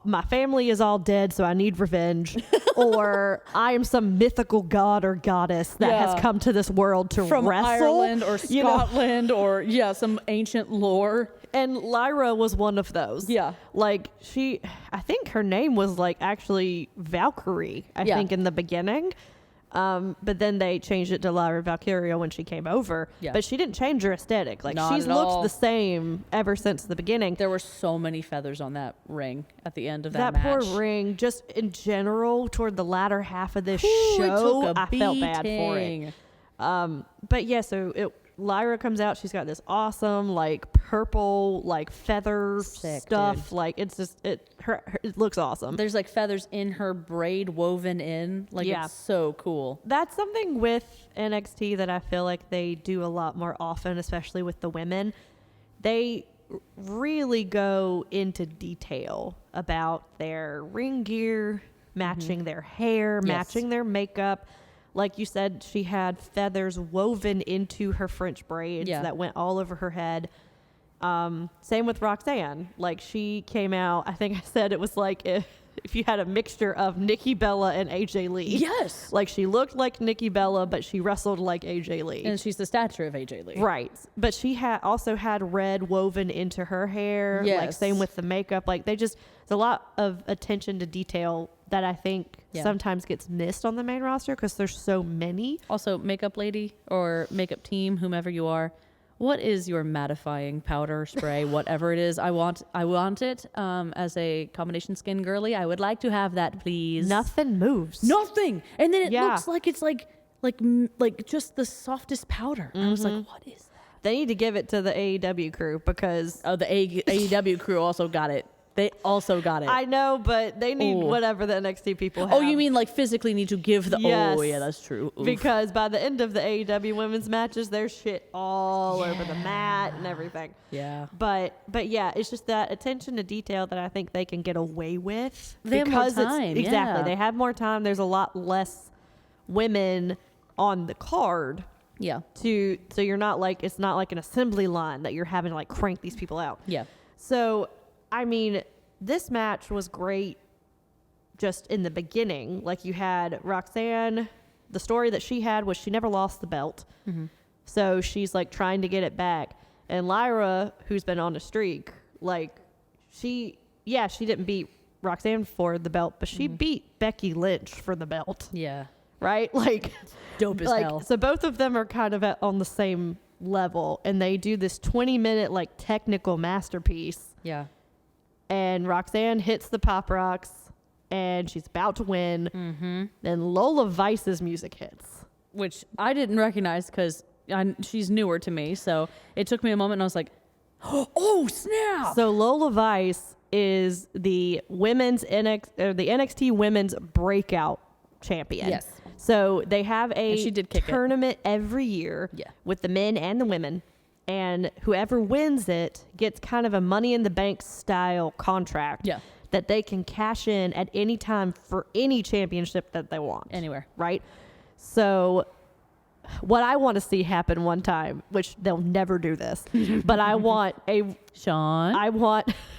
My family is all dead, so I need revenge. Or I am some mythical god or goddess that has come to this world to from wrestle. Ireland or Scotland or some ancient lore. And Lyra was one of those. Yeah. Like I think her name was like actually Valkyrie, I think in the beginning. But then they changed it to Lyra Valkyria when she came over. Yeah. But she didn't change her aesthetic. Like Not she's at looked all. the same ever since the beginning. There were so many feathers on that ring at the end of that match. Poor ring, just in general, toward the latter half of this Ooh, show, it took a I felt bad for beating. it. But yeah, so Lyra comes out. She's got this awesome, like purple, like feather Sick, stuff. dude. Like it's just it looks awesome. There's like feathers in her braid woven in. Like it's so cool. That's something with NXT that I feel like they do a lot more often, especially with the women. They really go into detail about their ring gear, matching their hair, matching their makeup. Like you said, she had feathers woven into her French braids that went all over her head. Same with Roxanne. Like she came out, I think I said it was like if you had a mixture of Nikki Bella and AJ Lee. Yes. Like she looked like Nikki Bella, but she wrestled like AJ Lee. And she's the stature of AJ Lee. Right. But she also had red woven into her hair. Yes. Like same with the makeup. Like there's a lot of attention to detail that I think sometimes gets missed on the main roster because there's so many. Also, makeup lady or makeup team, whomever you are, what is your mattifying powder, spray, whatever it is? I want it as a combination skin girly. I would like to have that, please. Nothing moves. Nothing. And then it looks like it's like just the softest powder. I was like, what is that? They need to give it to the AEW crew because the AEW crew also got it. They also got it. I know, but they need whatever the NXT people have. Oh, you mean like physically need to give the... Yes. Oh, yeah, that's true. Oof. Because by the end of the AEW women's matches, there's shit all over the mat and everything. Yeah. But yeah, it's just that attention to detail that I think they can get away with. They have more because time, exactly. yeah. They have more time. There's a lot less women on the card. Yeah. So you're not like, it's not like an assembly line that you're having to like crank these people out. Yeah. So, I mean, this match was great just in the beginning. Like you had Roxanne, the story that she had was she never lost the belt. Mm-hmm. So she's like trying to get it back. And Lyra, who's been on a streak, like she didn't beat Roxanne for the belt, but she beat Becky Lynch for the belt. Yeah. Right? Like dope as hell. So both of them are kind of on the same level, and they do this 20-minute like technical masterpiece. Yeah. And Roxanne hits the pop rocks, and she's about to win. Mm-hmm. Then Lola Vice's music hits, which I didn't recognize because she's newer to me. So it took me a moment, and I was like, "Oh snap!" So Lola Vice is the NXT Women's Breakout Champion. Yes. So they have she did kick tournament every year with the men and the women. And whoever wins it gets kind of a Money in the Bank style contract that they can cash in at any time for any championship that they want. Anywhere. Right? So what I want to see happen one time, which they'll never do this, but I want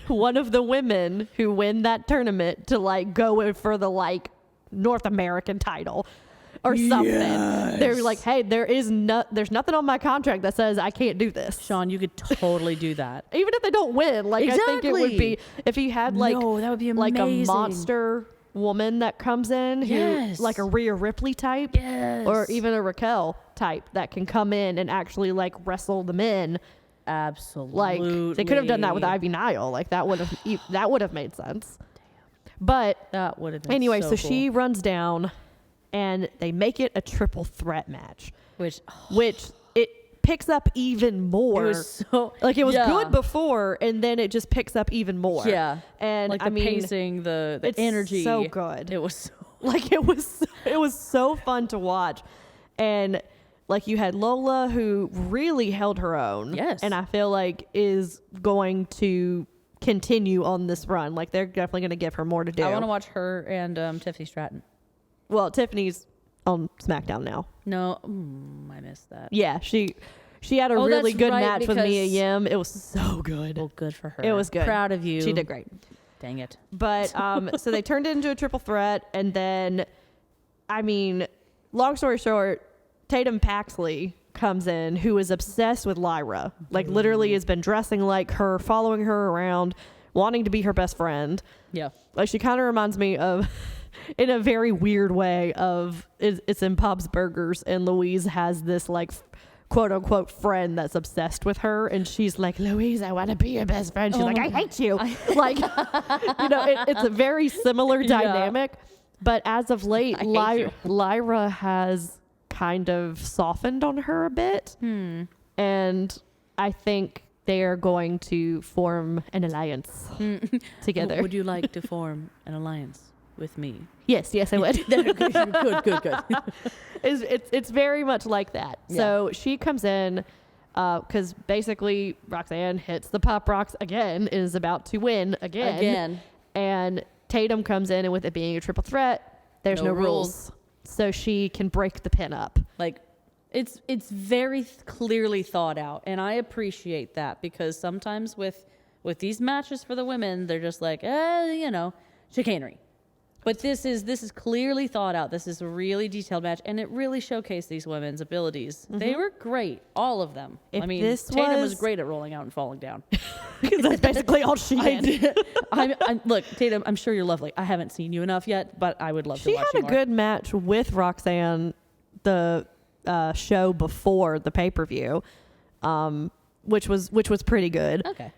one of the women who win that tournament to like go in for the like North American title. Or something. Yes. They're like, hey, there's nothing on my contract that says I can't do this. Sean, you could totally do that. Even if they don't win. Like exactly. I think it would be if he had like that would be like amazing. a monster woman that comes in who like a Rhea Ripley type. Yes. Or even a Raquel type that can come in and actually like wrestle the men. Absolutely. Like they could have done that with Ivy Nile. Like that would have made sense. Damn. But that would have been anyway, so cool. she runs down. And they make it a triple threat match, which it picks up even more. It was so like it was good before, and then it just picks up even more. Yeah, and like the pacing, the it's energy, so good. It was so like it was so fun to watch, and like you had Lola who really held her own. Yes, and I feel like is going to continue on this run. Like they're definitely going to give her more to do. I want to watch her and Tiffany Stratton. Well, Tiffany's on SmackDown now. No, I missed that. Yeah, she had a really good match with Mia Yim. It was so good. Well, good for her. It was good. Proud of you. She did great. Dang it. But so they turned it into a triple threat, and then, I mean, long story short, Tatum Paxley comes in, who is obsessed with Lyra. Like literally has been dressing like her, following her around, wanting to be her best friend. Yeah. Like she kind of reminds me of. In a very weird way of it's in Bob's Burgers, and Louise has this like quote unquote friend that's obsessed with her, and she's like, Louise, I want to be your best friend. She's like, I hate you. Like, it's a very similar dynamic. But as of late, Lyra has kind of softened on her a bit, and I think they are going to form an alliance together. Would you like to form an alliance with me? Yes, I would. Good. It's very much like that. Yeah. So she comes in because basically Roxanne hits the pop rocks again, is about to win again. And Tatum comes in, and with it being a triple threat, there's no rules. So she can break the pin up. Like it's very clearly thought out, and I appreciate that because sometimes with these matches for the women, they're just like, chicanery. But this is clearly thought out. This is a really detailed match, and it really showcased these women's abilities. They were great, all of them. If I mean, this Tatum was was- great at rolling out and falling down. Because that's basically all she did. Look, Tatum, I'm sure you're lovely. I haven't seen you enough yet, but I would love to She watch had you a more. good match with Roxanne the show before the pay-per-view, which was pretty good. Okay.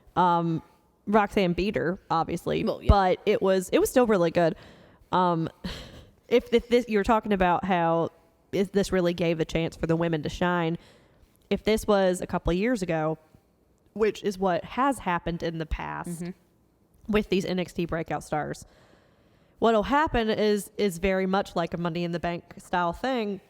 Roxanne beat her, obviously, Well, yeah. but it was still really good. If this, you're talking about how this really gave a chance for the women to shine, if this was a couple of years ago, which is what has happened in the past with these NXT breakout stars, what'll happen is very much like a Money in the Bank style thing,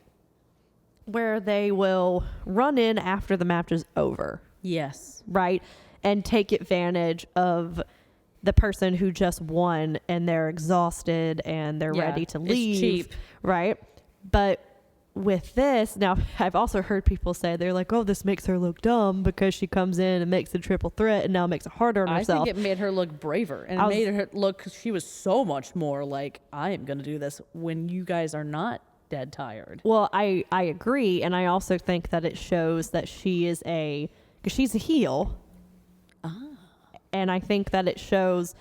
where they will run in after the match is over, Yes. right? And take advantage of the person who just won and they're exhausted and they're Yeah, ready to it's leave. cheap. Right? But with this, now I've also heard people say, they're like, oh, this makes her look dumb because she comes in and makes the triple threat and now makes it harder on I herself. think it made her look braver, and it made her look, she was so much more like, I am going to do this when you guys are not dead tired. Well, I agree. And I also think that it shows that she is because she's a heel. And I think that it shows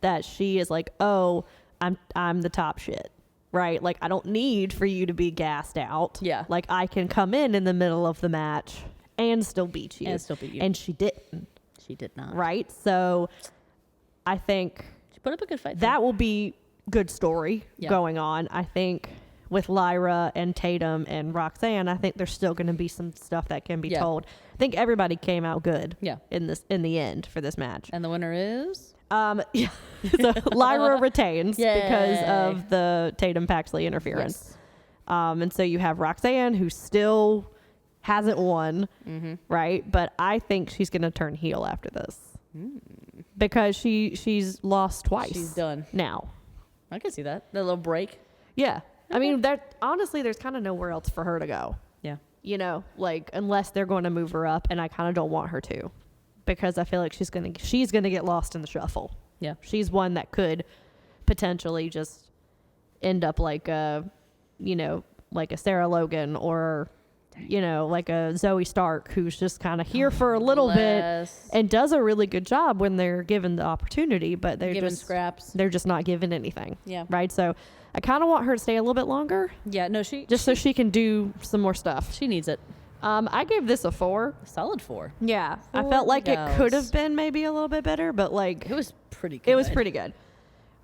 that she is like, oh, I'm the top shit, right? Like, I don't need for you to be gassed out. Yeah. Like, I can come in the middle of the match and still beat you. And still beat you. And she didn't, She did not. right? So I think She put up a good fight. that will be good story Yeah. going on. I think with Lyra and Tatum and Roxanne, I think there's still going to be some stuff that can be Yeah. told. I think everybody came out good Yeah. in the end for this match. And the winner is? Yeah. So Lyra retains because Yay. of the Tatum Paxley interference. Yes. And so you have Roxanne, who still hasn't won, right? But I think she's going to turn heel after this because she's lost twice. She's done. Now. I can see that. That little break. Yeah. I mean, honestly, there's kind of nowhere else for her to go. Yeah. You know, like, unless they're going to move her up, and I kind of don't want her to, because I feel like she's gonna get lost in the shuffle. Yeah. She's one that could potentially just end up like a Sarah Logan, or like a Zoe Stark, who's just kind of here for a little bit and does a really good job when they're given the opportunity, but they're Given just scraps. They're just not given anything. Yeah. Right. So I kind of want her to stay a little bit longer, Yeah, no, she so she can do some more stuff. she needs it. I gave this a 4. Solid 4. Yeah, I 4 felt like it could gals. have been maybe a little bit better, but like It was pretty good. it was pretty good.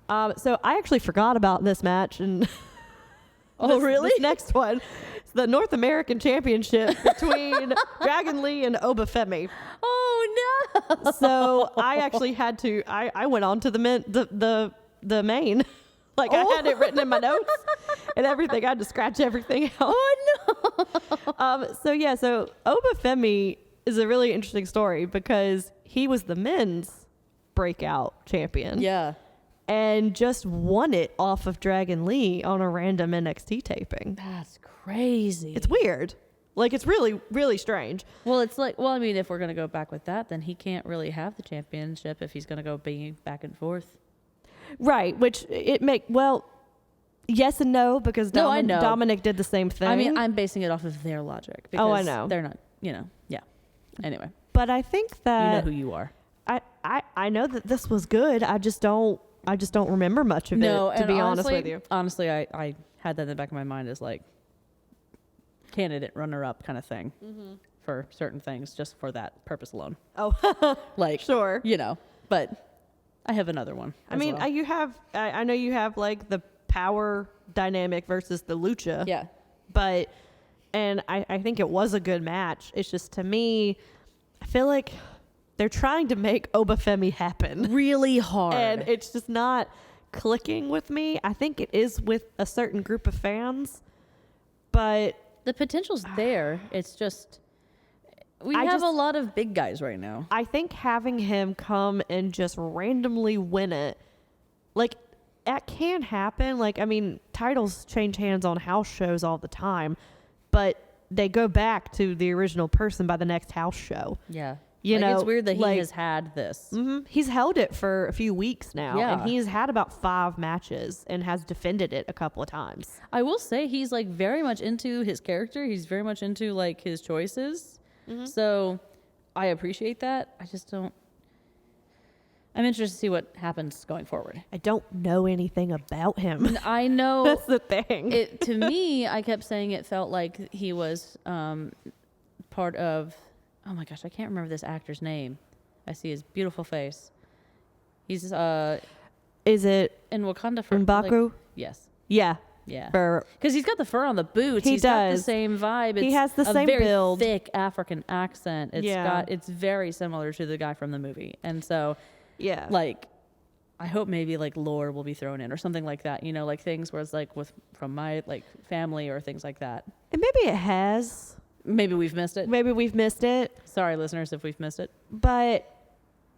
So I actually forgot about this match, and Oh, really? This next one, it's the North American Championship between Dragon Lee and Obafemi. Oh no. So I actually had to. I went on to the main. Like, I had it written in my notes and everything. I had to scratch everything out. Oh no. So Obafemi is a really interesting story because he was the men's breakout champion. Yeah. And just won it off of Dragon Lee on a random NXT taping. That's crazy. It's weird. Like, it's really, really strange. Well, it's like, I mean, if we're going to go back with that, then he can't really have the championship if he's going to go being back and forth. Right, which yes and no, because No, I know. Dominic did the same thing. I mean, I'm basing it off of their logic. Because Oh, I know. They're not, yeah. Anyway, but I think you know that who you are. I know that this was good. I just don't remember much of it, to be honest with you. Honestly, I had that in the back of my mind as like candidate runner-up kind of thing for certain things, just for that purpose alone. Oh, Like, sure. But I have another one. I mean, well. you have. I know you have like the power dynamic versus the lucha. Yeah. But, and I think it was a good match. It's just, to me, I feel like they're trying to make Obafemi happen. Really hard. And it's just not clicking with me. I think it is with a certain group of fans, but the potential's there. It's just, we I have just- a lot of big guys right now. I think having him come and just randomly win it, like, that can happen. Like, I mean, titles change hands on house shows all the time, but they go back to the original person by the next house show. Yeah. You like, know, it's weird that like, he has had this. He's held it for a few weeks now, Yeah. and he's had about 5 matches and has defended it a couple of times. I will say he's like very much into his character. He's very much into like his choices. So I appreciate that. I just don't. I'm interested to see what happens going forward. I don't know anything about him. I know That's the thing. to me, I kept saying it felt like he was part of. Oh my gosh, I can't remember this actor's name. I see his beautiful face. He's Is it in Wakanda for M'Baku? Like, yes. Yeah. Yeah. For Because he's got the fur on the boots. He He's got the does. same vibe. It's He has the a same very build. thick African accent. Yeah. It's very similar to the guy from the movie. And so yeah. like I hope maybe like lore will be thrown in or something like that. You know, like things where it's like from my like family or things like that. And maybe it has. Maybe we've missed it. Maybe we've missed it. Sorry, listeners, if we've missed it. But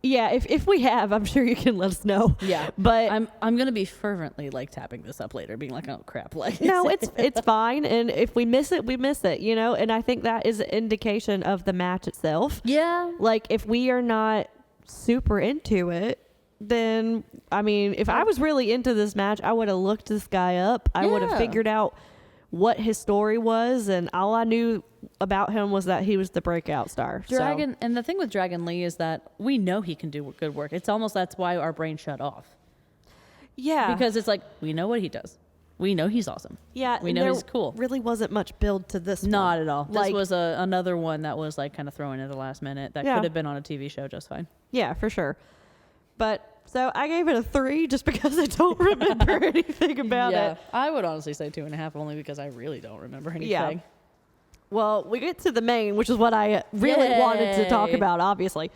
yeah, if we have, I'm sure you can let us know. Yeah, But I'm gonna be fervently like tapping this up later, being like, oh crap, like no, it's fine. And if we miss it, we miss it, you know? And I think that is an indication of the match itself. yeah, Like, if we are not super into it, then, I mean, if I was really into this match, I would have looked this guy up. I would have Yeah. figured out what his story was, and all I knew about him was that he was the breakout star. So- Dragon. And the thing with Dragon Lee is that we know he can do good work. It's almost that's why our brain shut off yeah. because it's like we know what he does. We know he's awesome. Yeah, we and know there he's cool. really wasn't much build to this Not one. at all. Like, This was another one that was like kind of thrown in at the last minute that Yeah. could have been on a TV show just fine. Yeah, for sure. But so I gave it a 3 just because I don't remember anything about it. I would honestly say 2.5 only because I really don't remember anything. Yeah. Well, we get to the main, which is what I really wanted to talk Yay. about, obviously.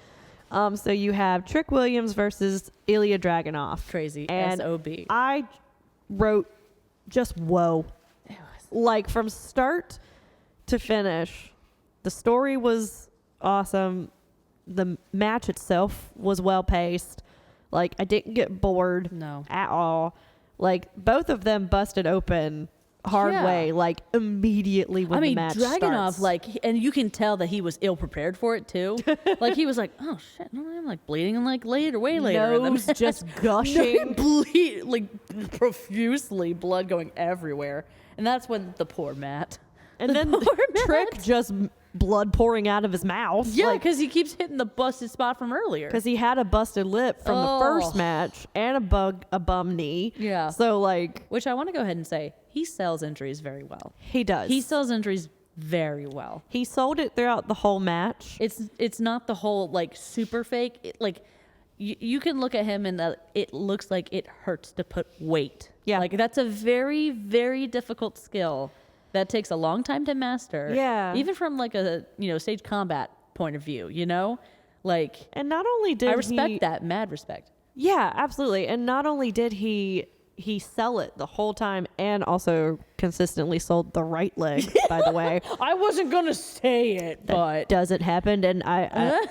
So you have Trick Williams versus Ilya Dragunov. Crazy. And SOB. I wrote just whoa. Like from start to finish, the story was awesome. The match itself was well paced. Like I didn't get bored No. at all. Like both of them busted open hard Yeah. way, like immediately when I mean, the match Dragunov, starts. like, and you can tell that he was ill prepared for it too. Like he was like, "Oh shit, no, I'm like bleeding and like later, way later." And then- nose just gushing. bleed like profusely, blood going everywhere, and that's when the poor Matt. And The then poor Trick Matt. just blood pouring out of his mouth. Yeah, like, because he keeps hitting the busted spot from earlier. because he had a busted lip from the first Oh. match and a bum knee. Yeah. So like Which I want to go ahead and say he sells injuries very well. he does. He sells injuries very well. He sold it throughout the whole match. It's not the whole like super fake. Like you can look at him and it looks like it hurts to put weight. Yeah. Like that's a very very difficult skill that takes a long time to master. Yeah. Even from like a stage combat point of view, like And not only did I respect he, that, mad respect. Yeah, absolutely. And not only did he sell it the whole time and also consistently sold the right leg, by the way. I wasn't gonna say it, but Doesn't happen. And I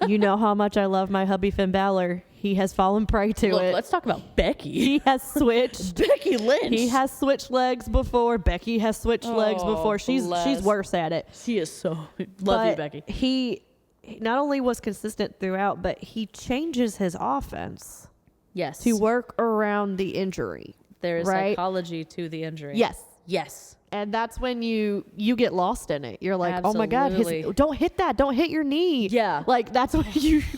you know how much I love my hubby Finn Balor. He has fallen prey to look, it. let's talk about Becky. He has switched. Becky Lynch. He has switched legs before. Becky has switched legs Oh, before. She's bless. worse at it. She is so love you, But Becky. He not only was consistent throughout, but he changes his offense Yes. to work around the injury. There is right? psychology to the injury. Yes. Yes. And that's when you get lost in it. You're like, oh my God, Absolutely. don't hit that. Don't hit your knee. Yeah. Like that's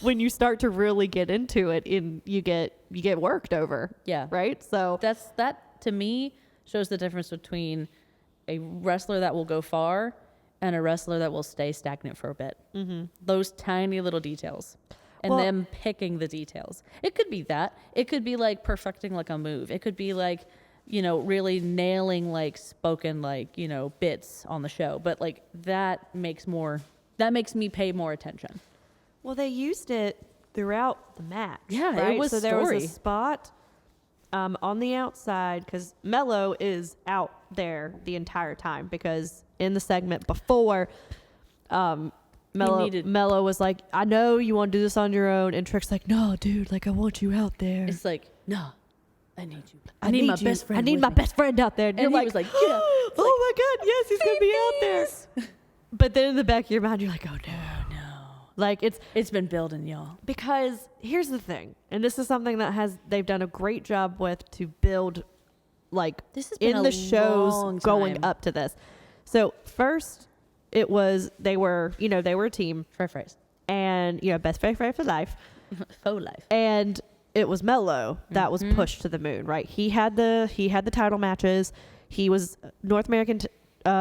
when you start to really get into it and you get worked over. Yeah. Right. So That to me shows the difference between a wrestler that will go far and a wrestler that will stay stagnant for a bit. Mm-hmm. Those tiny little details. And Well- them picking the details. It could be that. It could be like perfecting like a move. It could be like, really nailing like spoken like, bits on the show. But like that makes me pay more attention. well, they used it throughout the match. Yeah, it right? was so there was story. a spot on the outside because Mello is out there the entire time because in the segment before, Mello was like, I know you want to do this on your own. And Trick's like, no, dude, like I want you out there. It's like, no, I need you. I need my you. best friend. I need with my me." best friend out there. And, And you're he like, was like, yeah. It's oh my God, yes, he's going to be out there. But then in the back of your mind, you're like, oh no. Like It's been building, y'all. because here's the thing, and this is something that they've done a great job with to build, like, This has been in a the shows long going time. up to this. So first, it was they were a team, Fair phrase. and best friend for life, Faux life. and it was Mello that was pushed to the moon. Right, he had the title matches. He was North American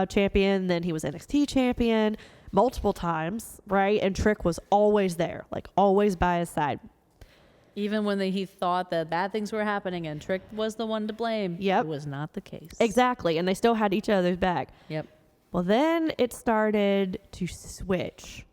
champion, then he was NXT champion multiple times, right? And Trick was always there, like always by his side. Even when he thought that bad things were happening and Trick was the one to blame, Yep. it was not the case. Exactly, and they still had each other's back. Yep. Well, then it started to switch,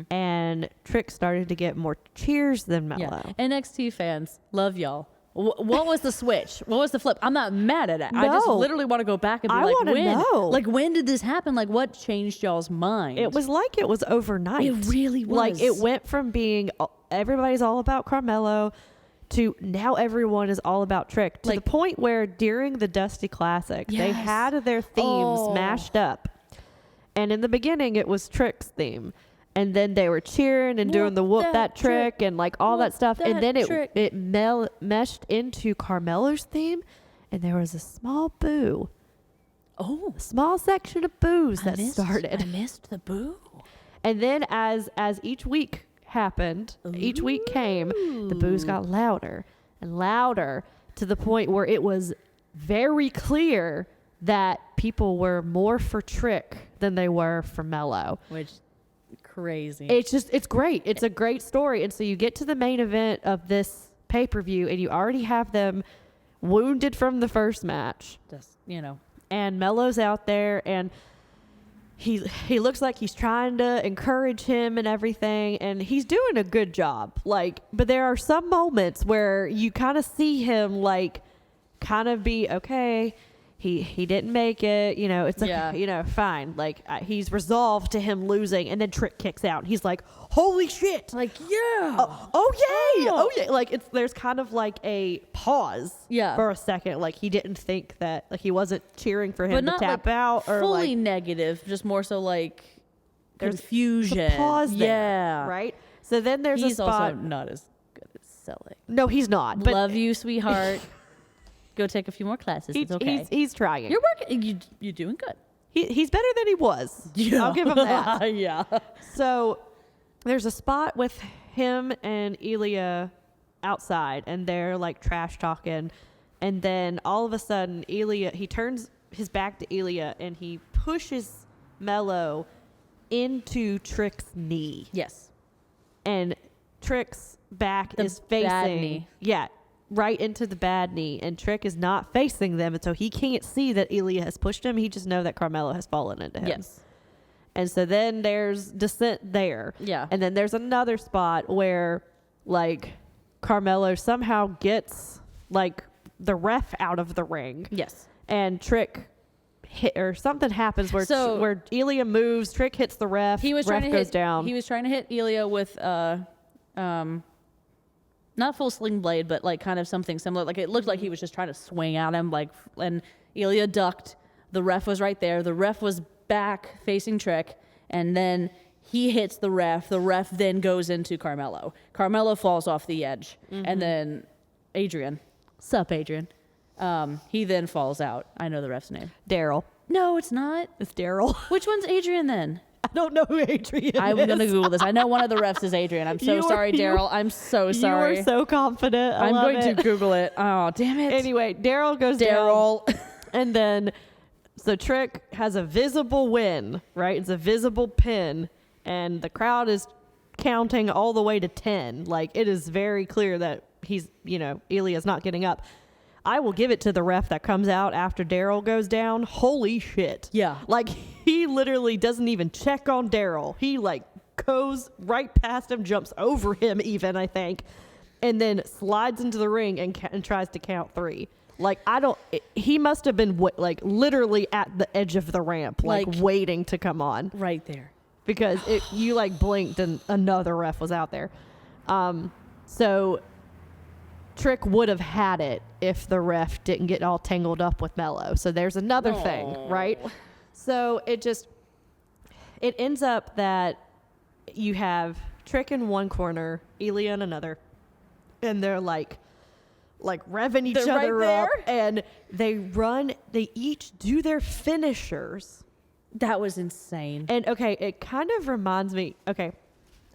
and Trick started to get more cheers than Mello. Yeah. NXT fans, love y'all. What was the switch? What was the flip? I'm not mad at it. I just No. literally want to go back and be I like, wanna when? know. Like, when did this happen? Like, what changed y'all's mind? It was like it was overnight. It really was. Like it went from being everybody's all about Carmelo to now everyone is all about Trick, to Like- the point where during the Dusty Classic they Yes. had their themes Oh. mashed up, and in the beginning it was Trick's theme, and then they were cheering and doing the whoop that trick and like all that Whoop stuff, and that then trick. it meshed into Carmelo's theme, and there was a small boo, Oh, a small section of boos that I started. missed the boo. And then as each week happened, each week came, the boos got louder and louder, to the point where it was very clear that people were more for Trick than they were for Mello. Which, crazy. It's great. It's a great story. And so you get to the main event of this pay-per-view and you already have them wounded from the first match. Just, And Mello's out there, and he looks like he's trying to encourage him and everything, and he's doing a good job. Like, but there are some moments where you kind of see him like kind of be okay. He didn't make it, it's okay, Yeah. fine. Like he's resolved to him losing, and then Trick kicks out, and he's like, "Holy shit!" like, yeah. Oh yay! Oh yeah! Like there's kind of like a pause, Yeah. for a second. Like he didn't think that, like he wasn't cheering for him But to not tap like out or fully like negative, just more so like there's confusion. the pause there, Yeah. right? So then there's He's a spot. also not as good at selling. No, he's not. But Love you, sweetheart. Go take a few more classes. It's okay. he's trying. You're working. You're doing good. He's better than he was. Yeah. I'll give him that. Yeah. So there's a spot with him and Elia outside, and they're like trash talking, and then all of a sudden he turns his back to Elia and he pushes Mello into Trick's knee, Yes. and Trick's back The is facing bad knee. right into the bad knee, and Trick is not facing them, and so he can't see that Elia has pushed him. He just know that Carmelo has fallen into him. Yes. And so then there's dissent there. Yeah. And then there's another spot where like Carmelo somehow gets like the ref out of the ring, Yes. and Trick hit, or something happens where So- where Elia moves, Trick hits the ref, He was ref trying to goes hit. down. He was trying to hit Elia with not full sling blade, but like kind of something similar. Like it looked like he was just trying to swing at him. Like, and Elia ducked. The ref was right there. The ref was back facing Trick, and then he hits the ref. The ref then goes into Carmelo. Carmelo falls off the edge, and then Adrian, sup Adrian, he then falls out. I know the ref's name. Daryl. No, it's not. It's Daryl. Which one's Adrian then? I don't know who Adrian I'm is. gonna Google this. I know one of the refs is Adrian. I'm so You were- sorry, you- Daryl. I'm so sorry. You were so confident. I'm going to Google it. Oh, damn it. Anyway, Daryl goes Daryl. down, and then so Trick has a visible win, right? It's a visible pin, and the crowd is counting all the way to 10. Like it is very clear that he's, Elia's not getting up. I will give it to the ref that comes out after Daryl goes down. Holy shit. Yeah. Like he literally doesn't even check on Daryl. He like goes right past him, jumps over him even, I think, and then slides into the ring and tries to count 3. Like he must have been like literally at the edge of the ramp, like waiting to come on, Right there. because you like blinked and another ref was out there. So Trick would have had it if the ref didn't get all tangled up with Mello. So there's another thing, right? So it ends up that you have Trick in one corner, Elia in another, and they're like revving each They're other right up, there? and they each do their finishers. That was insane. And okay, it kind of reminds me, okay,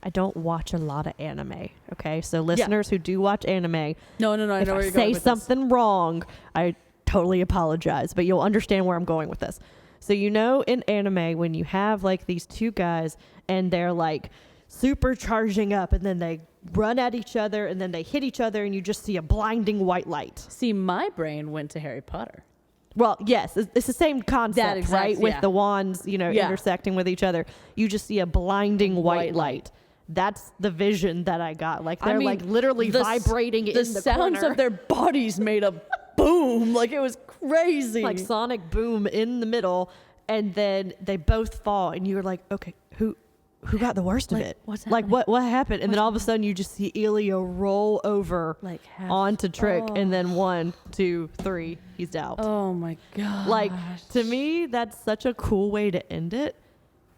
I don't watch a lot of anime, okay? So listeners who do watch anime, No, I know if where I you're going say with something wrong, I totally apologize, but you'll understand where I'm going with this. So in anime, when you have like these two guys and they're like supercharging up and then they run at each other and then they hit each other and you just see a blinding white light. this. See, my brain went to Harry Potter. Well, yes, it's the same concept, right? With yeah. the wands, Yeah. intersecting with each other. You just see a blinding white White light. That's the vision that I got. Like they're I mean, like literally vibrating in the sounds corner. of their bodies made a boom. Like it was crazy. Like sonic boom in the middle, and then they both fall, and you're like, okay, who got the worst of Like, it? what's like happening? what happened? And then all of a sudden you just see Elia roll over Like half- onto Trick, oh. and then 1, 2, 3, he's out. Oh my god. Like to me, that's such a cool way to end it,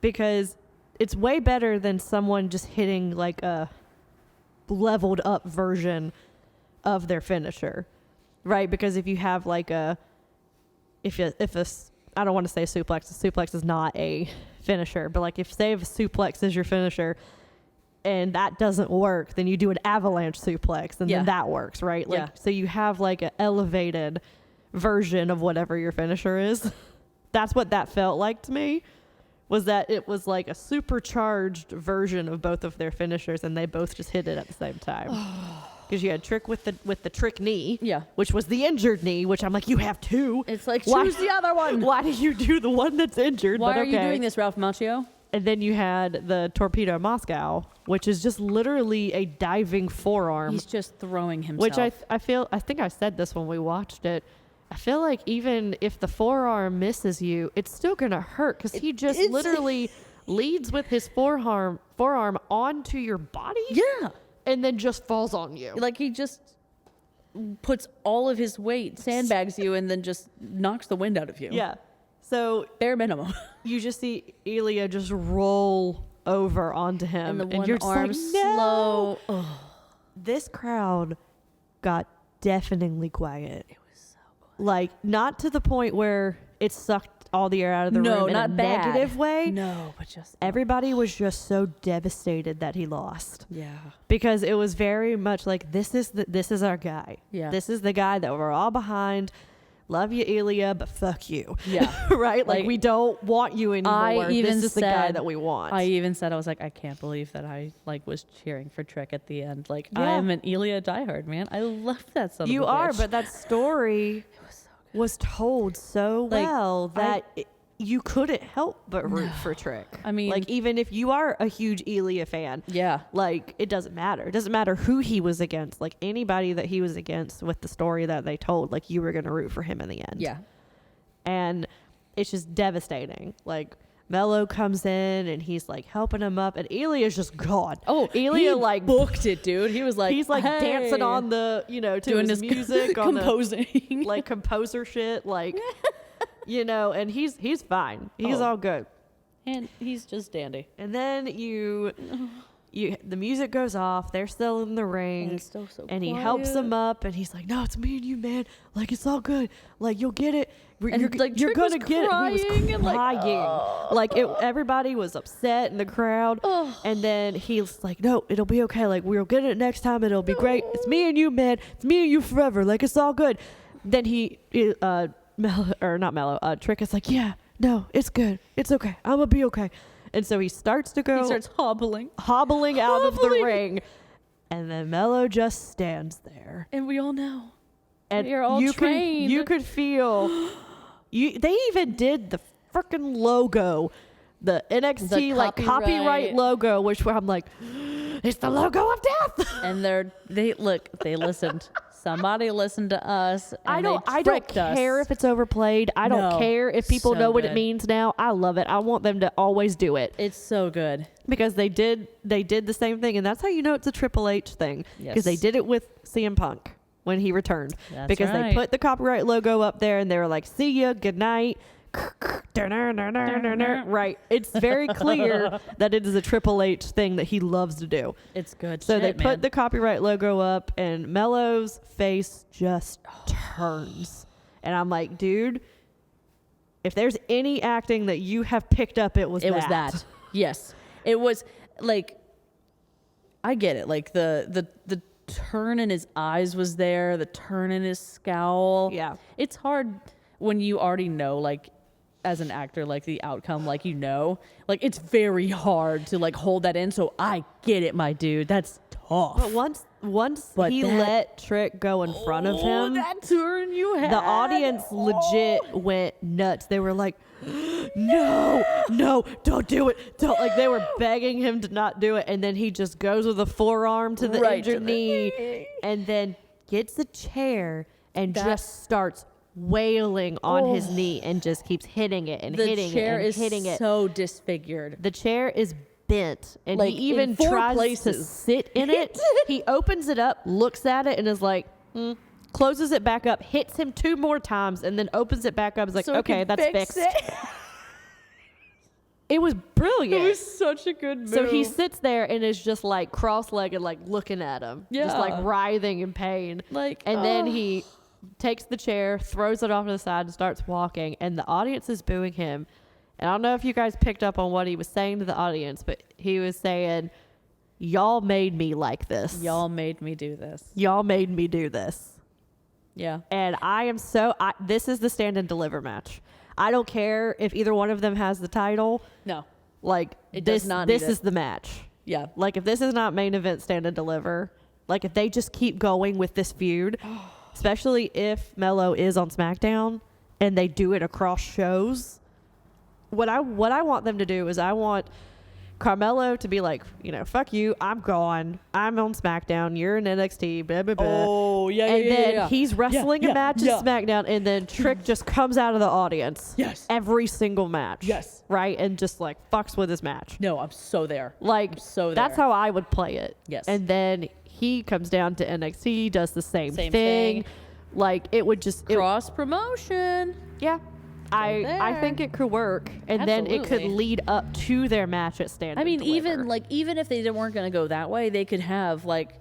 because it's way better than someone just hitting like a leveled up version of their finisher, right? Because if you have like I don't want to say suplex. A suplex is not a finisher, but like if say if a suplex is your finisher and that doesn't work, then you do an avalanche suplex and Yeah. then that works, right? Like Yeah. so you have like an elevated version of whatever your finisher is. That's what that felt like to me. Was that it was like a supercharged version of both of their finishers, and they both just hit it at the same time. Because you had Trick with the trick knee, Yeah. which was the injured knee, which I'm like, you have two. It's like, Why- choose the other one. Why did you do the one that's injured? Why But are you okay. doing this, Ralph Macchio? And then you had the Torpedo Moscow, which is just literally a diving forearm. He's just throwing himself. Which I think I said this when we watched it. I feel like even if the forearm misses you, it's still gonna hurt because he just it's- literally leads with his forearm onto your body, Yeah. and then just falls on you. Like he just puts all of his weight, sandbags you, and then just knocks the wind out of you. Yeah. So Bare minimum. you just see Elia just roll over onto him, And the one you're just arm like, no. slow. Oh, This crowd got deafeningly quiet. It was so quiet. Like, not to the point where it sucked all the air out of the no, room in not a bad. negative way. No, but just Everybody was just so devastated that he lost, yeah. because it was very much like, this is our guy. Yeah. This is the guy that we're all behind. Love you, Elia, but fuck you. Yeah. Right? Like, we don't want you anymore. This is the guy that we want. I even said, I was like, I can't believe that I was cheering for Trick at the end. Like Yeah. I'm an Elia diehard, man. I love that son You of a are, bitch. but that story was told so Like, well that you couldn't help but root for Trick. I mean- like, even if you are a huge Elia fan, Yeah. like, it doesn't matter. It doesn't matter who he was against. Like, anybody that he was against with the story that they told, like, you were going to root for him in the end. Yeah. And it's just devastating. Like, Mello comes in and he's like helping him up, and Elia's just gone. Oh, Elia he like booked it, dude. He was like, he's like hey. dancing on the to doing his his music on the, composing. like composer shit, like and he's fine. He's Oh. all good. And he's just dandy. And then the music goes off. They're still in the ring, And it's still so and he helps quiet. him up, and he's like, "No, it's me and you, man. Like, it's all good. Like, you'll get it. And, You're like, you're Trick was gonna get it." He was crying and, like, crying, like everybody was upset in the crowd. Oh. And then he's like, "No, it'll be okay. Like, we'll get it next time. It'll be great. It's me and you, man. It's me and you forever. Like, it's all good." Then Trick is like, "Yeah, no, it's good. It's okay. I'm gonna be okay." And so he starts to go. He starts hobbling. Out of the Hobbling. ring, and then Mello just stands there, And we all know. and We are all trained. you could feel they even did the freaking logo, the NXT The like copyright copyright. logo, which I'm like, it's the logo of death. And they listened. Somebody listened to us. And I don't tricked care us. if it's overplayed. I don't No, care if people so know what it good. means now. I love it. I want them to always do it. It's so good. Because they did the same thing, and that's how you know it's a Triple H thing. Because they Yes. did it with CM Punk when he returned. That's because they right. put the copyright logo up there, and they were like, "See ya, good night, right. It's very clear that it is a Triple H thing that he loves to do. It's good. So shit, they man. put the copyright logo up, and Mello's face just turns. And I'm like, dude, if there's any acting that you have picked up, it was that. Yes. It was like, I get it. Like the turn in his eyes was there, the turn in his scowl. Yeah. It's hard when you already know, like, as an actor, like the outcome, like, you know, like it's very hard to like hold that in. So I get it, my dude. That's tough. But once he let Trick go in front of him, that turn you had. the audience legit went nuts. They were like, no, don't do it. Don't. Like, they were begging him to not do it. And then he just goes with a forearm to the injured knee and then gets a chair and just starts wailing on his knee and just keeps hitting it and hitting it and hitting it. The chair is so disfigured. The chair is bent, and Like, he even in 4 tries to places. sit in it. He opens it up, looks at it, and is like, closes it back up, hits him 2 more times, and then opens it back up. Is like, So he okay, can that's fix fixed. It was brilliant. It was such a good move. So he sits there and is just like cross-legged, like looking at him, just like writhing in pain. Like, and then he takes the chair, throws it off to the side, and starts walking. And the audience is booing him. And I don't know if you guys picked up on what he was saying to the audience, but he was saying, "Y'all made me like this. Y'all made me do this." Y'all made me do this." Yeah. And I am this is the stand and deliver match. I don't care if either one of them has the title. No. Like, It this does not need is it. the match. Yeah. Like, if this is not main event stand and deliver, like, if they just keep going with this feud, especially if Mello is on SmackDown and they do it across shows, what I want them to do is I want Carmelo to be like, you know, fuck you, I'm gone, I'm on SmackDown, you're in NXT, blah, blah, blah. Oh, yeah, and yeah, then yeah. he's wrestling a match at SmackDown, and then Trick just comes out of the audience. Yes. Every single match. Yes. Right? And just like fucks with his match. No, I'm so there. Like, I'm so that's there. how I would play it. Yes. And then he comes down to NXT, does the same Same thing. thing. Like, it would just Cross promotion. yeah. I there. think it could work, and then it could Absolutely. lead up to their match at Stand. I mean, and Deliver. even if they weren't going to go that way, they could have like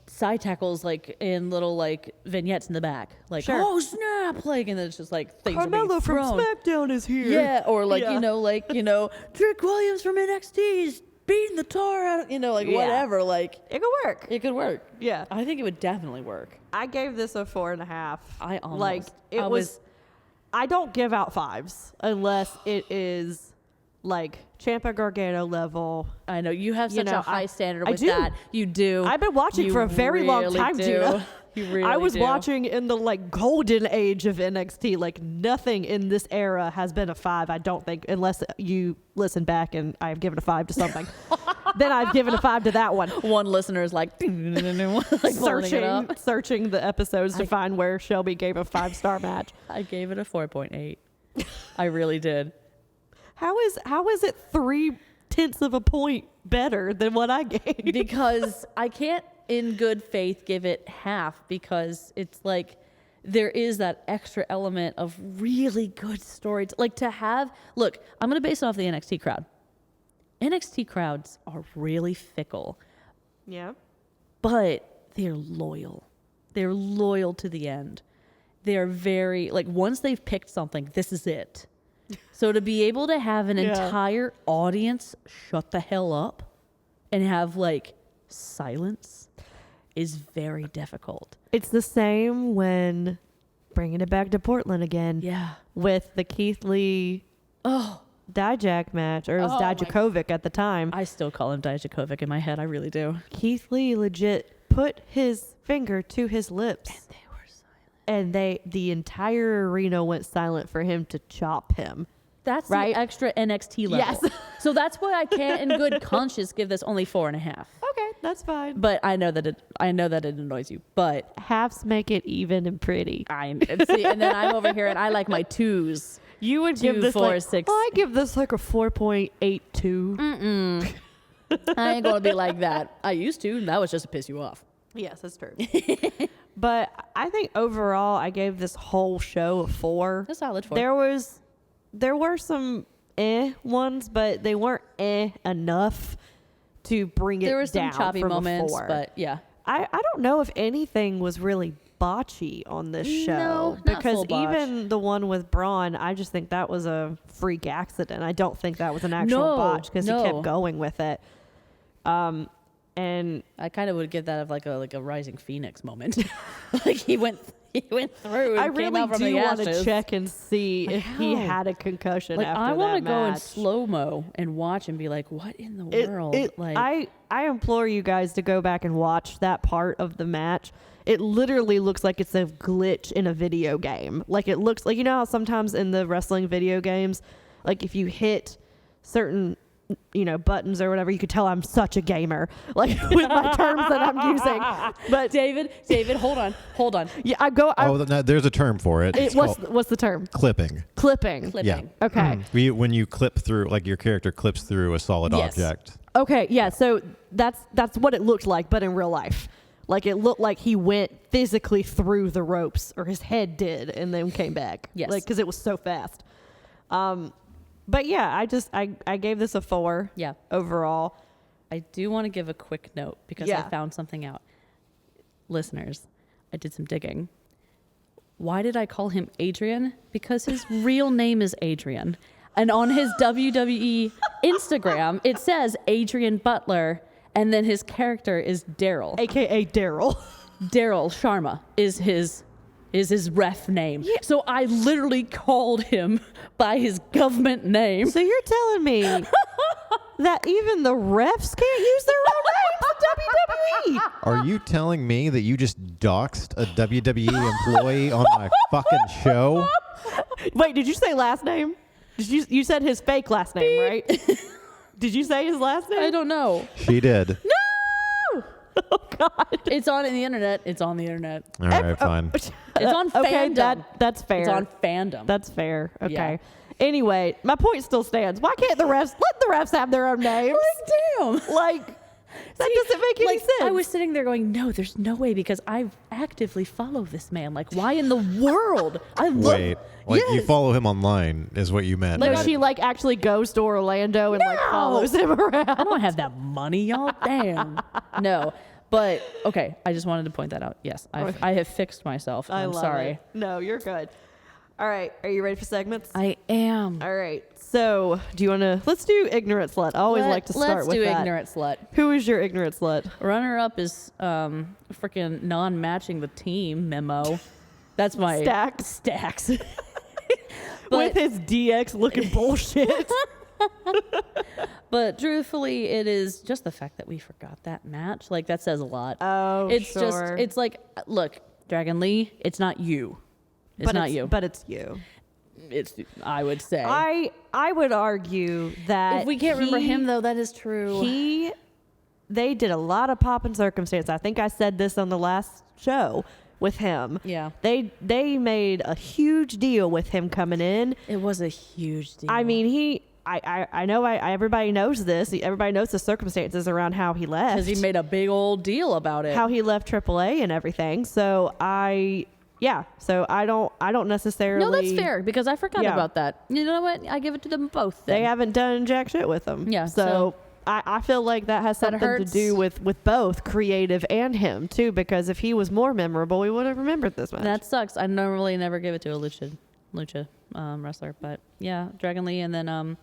side tackles like in little like vignettes in the back, like Sure. oh snap, like, and then it's just like things are Carmelo being from thrown. SmackDown is here. Yeah, or like Yeah. you know Trick Williams from NXT is beating the tar out of, like Yeah. whatever, like It could work. it could work. Yeah. I think it would definitely work. I gave this a 4.5. I almost like it I was. I don't give out 5s unless it is like Ciampa Gargano level. I know you have You such know, a high standard I with do. that. You do. I've been watching You for a very long really time, do. Gina. You really I was do. watching in the like golden age of NXT. Like, nothing in this era has been a 5. I don't think, unless you listen back and I've given a 5 to something. Then I've given a 5 to that one. One listener is like, like pulling it up. searching the episodes to find where Shelby gave a 5-star match. I gave it a 4.8. I really did. How is it 0.3 of a point better than what I gave? Because I can't in good faith give it half, because it's like there is that extra element of really good stories. Like, to have, look, I'm going to base it off the NXT crowd. NXT crowds are really fickle, Yeah. but they're loyal. They're loyal to the end. They're very, like, once they've picked something, this is it. So to be able to have an entire audience shut the hell up and have, like, silence is very difficult. It's the same when bringing it back to Portland again. Yeah. With the Keith Lee Dijak match, or it was Dijakovic at the time. I still call him Dijakovic in my head. I really do. Keith Lee legit put his finger to his lips. They were silent. And the entire arena went silent for him to chop him. That's Right? the extra NXT level. Yes. So that's why I can't, in good conscience, give this only 4.5. Okay, that's fine. But I know that it annoys you. But Halves make it even and pretty. see, and then I'm over here and I like my 2s. You would 2, give this 4, like 6. Well, I give this like a 4.82. I ain't gonna be like that. I used to, and that was just to piss you off. Yes, that's true. But I think overall, I gave this whole show a 4. A solid 4. There were some ones, but they weren't enough to bring it down. There were some choppy from moments, a 4. but yeah. I don't know if anything was really botchy on this show. No, not because full botch. even the one with Braun, I just think that was a freak accident. I don't think that was an actual botch because he kept going with it. And I kind of would give that of like a Rising Phoenix moment. Like he went through and I came really out from do the want to ashes. check and see if he how? had a concussion Like after I want to that go in match. slow-mo and watch and be like, what in the world? I implore you guys to go back and watch that part of the match. It literally looks like it's a glitch in a video game. Like it looks like, you know how sometimes in the wrestling video games, like if you hit certain, buttons or whatever, you could tell I'm such a gamer, like with my terms that I'm using. But David, hold on. yeah, There's a term for it. It's called what's the term? clipping. Clipping. Yeah. Okay. When you clip through, like your character clips through a solid Yes. object. Okay, yeah, so that's what it looked like, but in real life. Like it looked like he went physically through the ropes, or his head did, and then came back. Yes. Like, because it was so fast. But yeah, I gave this a 4. Yeah. Overall. I do want to give a quick note because I found something out. Listeners, I did some digging. Why did I call him Adrian? Because his real name is Adrian. And on his WWE Instagram, it says Adrian Butler, and then his character is Daryl. AKA Daryl. Daryl Sharma is his ref name. Yeah. So I literally called him by his government name. So you're telling me that even the refs can't use their own names in WWE? Are you telling me that you just doxed a WWE employee on my fucking show? Wait, did you say last name? You said his fake last name, right? Did you say his last name? I don't know. She did. No! Oh, God. It's on the internet. It's on the internet. All right, fine. It's on Okay, fandom. that's fair. It's on fandom. That's fair. Okay. Yeah. Anyway, my point still stands. Why can't let the refs have their own names? Like, damn. Like, that doesn't make any sense. I was sitting there going, no, there's no way because I actively follow this man. Like, why in the world? Wait, you follow him online is what you meant. No, right? she actually goes to Orlando and follows him around. I don't have that money, y'all. Damn. No. But, okay, I just wanted to point that out. Yes, I have fixed myself. I'm love sorry. it. No, you're good. All right. Are you ready for segments? I am. All right. So, do you want to... Let's do Ignorant Slut. I always like to start with that. Let's do Ignorant Slut. Who is your Ignorant Slut? Runner-up is freaking non-matching the team memo. That's my... Stacks. With his DX looking bullshit. But truthfully, it is just the fact that we forgot that match. Like, that says a lot. Oh, it's sure. just, it's like, look, Dragon Lee, it's not you. It's not you. But it's you. It's, I would say. I would argue that if we can't remember him, though, that is true. They did a lot of pop and circumstance. I think I said this on the last show with him. Yeah. They made a huge deal with him coming in. It was a huge deal. I mean, I know everybody knows this. Everybody knows the circumstances around how he left. Because he made a big old deal about it. How he left AAA and everything. So I don't necessarily. No, that's fair because I forgot Yeah. about that. You know what? I give it to them both. Then. They haven't done jack shit with him. Yeah, So I feel like that has That something to hurts. do with both creative and him too, because if he was more memorable, we would have remembered this much. That sucks. I normally never give it to a lucha wrestler, but yeah, Dragon Lee, and then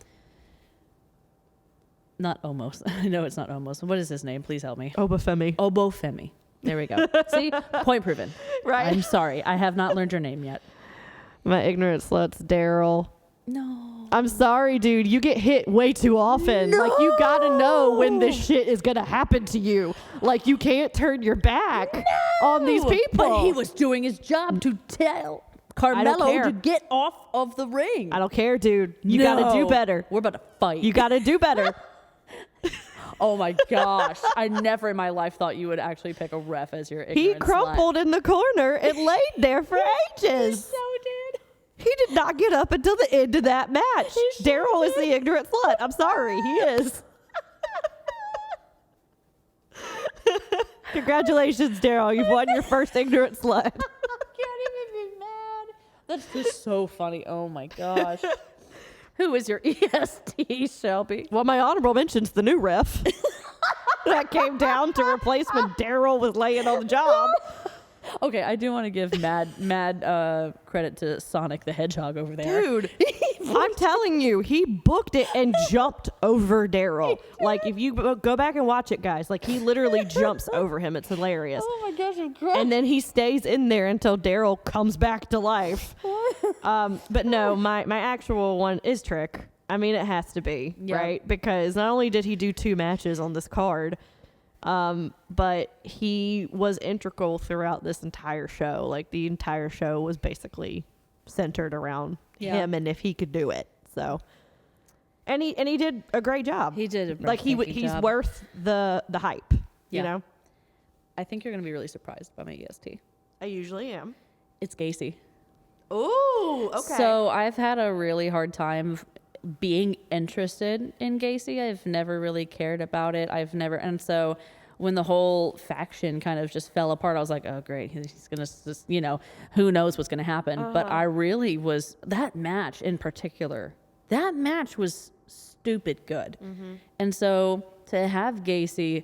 not Omos. I know it's not Omos. What is his name? Please help me. Obafemi. Obafemi. There we go. See, point proven. Right. I'm sorry, I have not learned your name yet. My ignorant slut's Daryl. No. I'm sorry, dude. You get hit way too often. No. Like, you gotta know when this shit is gonna happen to you. Like, you can't turn your back on these people. But he was doing his job to tell Carmelo care. to get off of the ring. I don't care, dude. You gotta do better. We're about to fight. You gotta do better. Oh my gosh. I never in my life thought you would actually pick a ref as your ignorant He slut. crumpled in the corner and laid there for ages. So did. He did not get up until the end of that match. Daryl is the ignorant slut. I'm sorry, he is. Congratulations, Daryl. You've won your first ignorant slut. I can't even be mad. That's just so funny. Oh my gosh. Who is your EST, Shelby? Well, my honorable mention's the new ref. That came down to replace when Daryl was laying on the job. Okay, I do want to give mad credit to Sonic the Hedgehog over there. Dude, I'm telling you, he booked it and jumped over Daryl. Like, if you go back and watch it, guys, like, he literally jumps over him. It's hilarious. Oh my gosh, I'm crying. And then he stays in there until Daryl comes back to life. But no, my actual one is Trick. I mean, it has to be, right? Because not only did he do 2 matches on this card, but he was integral throughout this entire show. Like, the entire show was basically centered around him and if he could do it. So, and he did a great job. He did a like he's job. worth the hype. You know. I think you're gonna be really surprised by my EST. I usually am. It's Gacy. Ooh, okay. So I've had a really hard time being interested in Gacy. I've never really cared about it. And so when the whole faction kind of just fell apart, I was like, oh great, he's gonna just, who knows what's gonna happen. But I really was, that match in particular, that match was stupid good. And so to have Gacy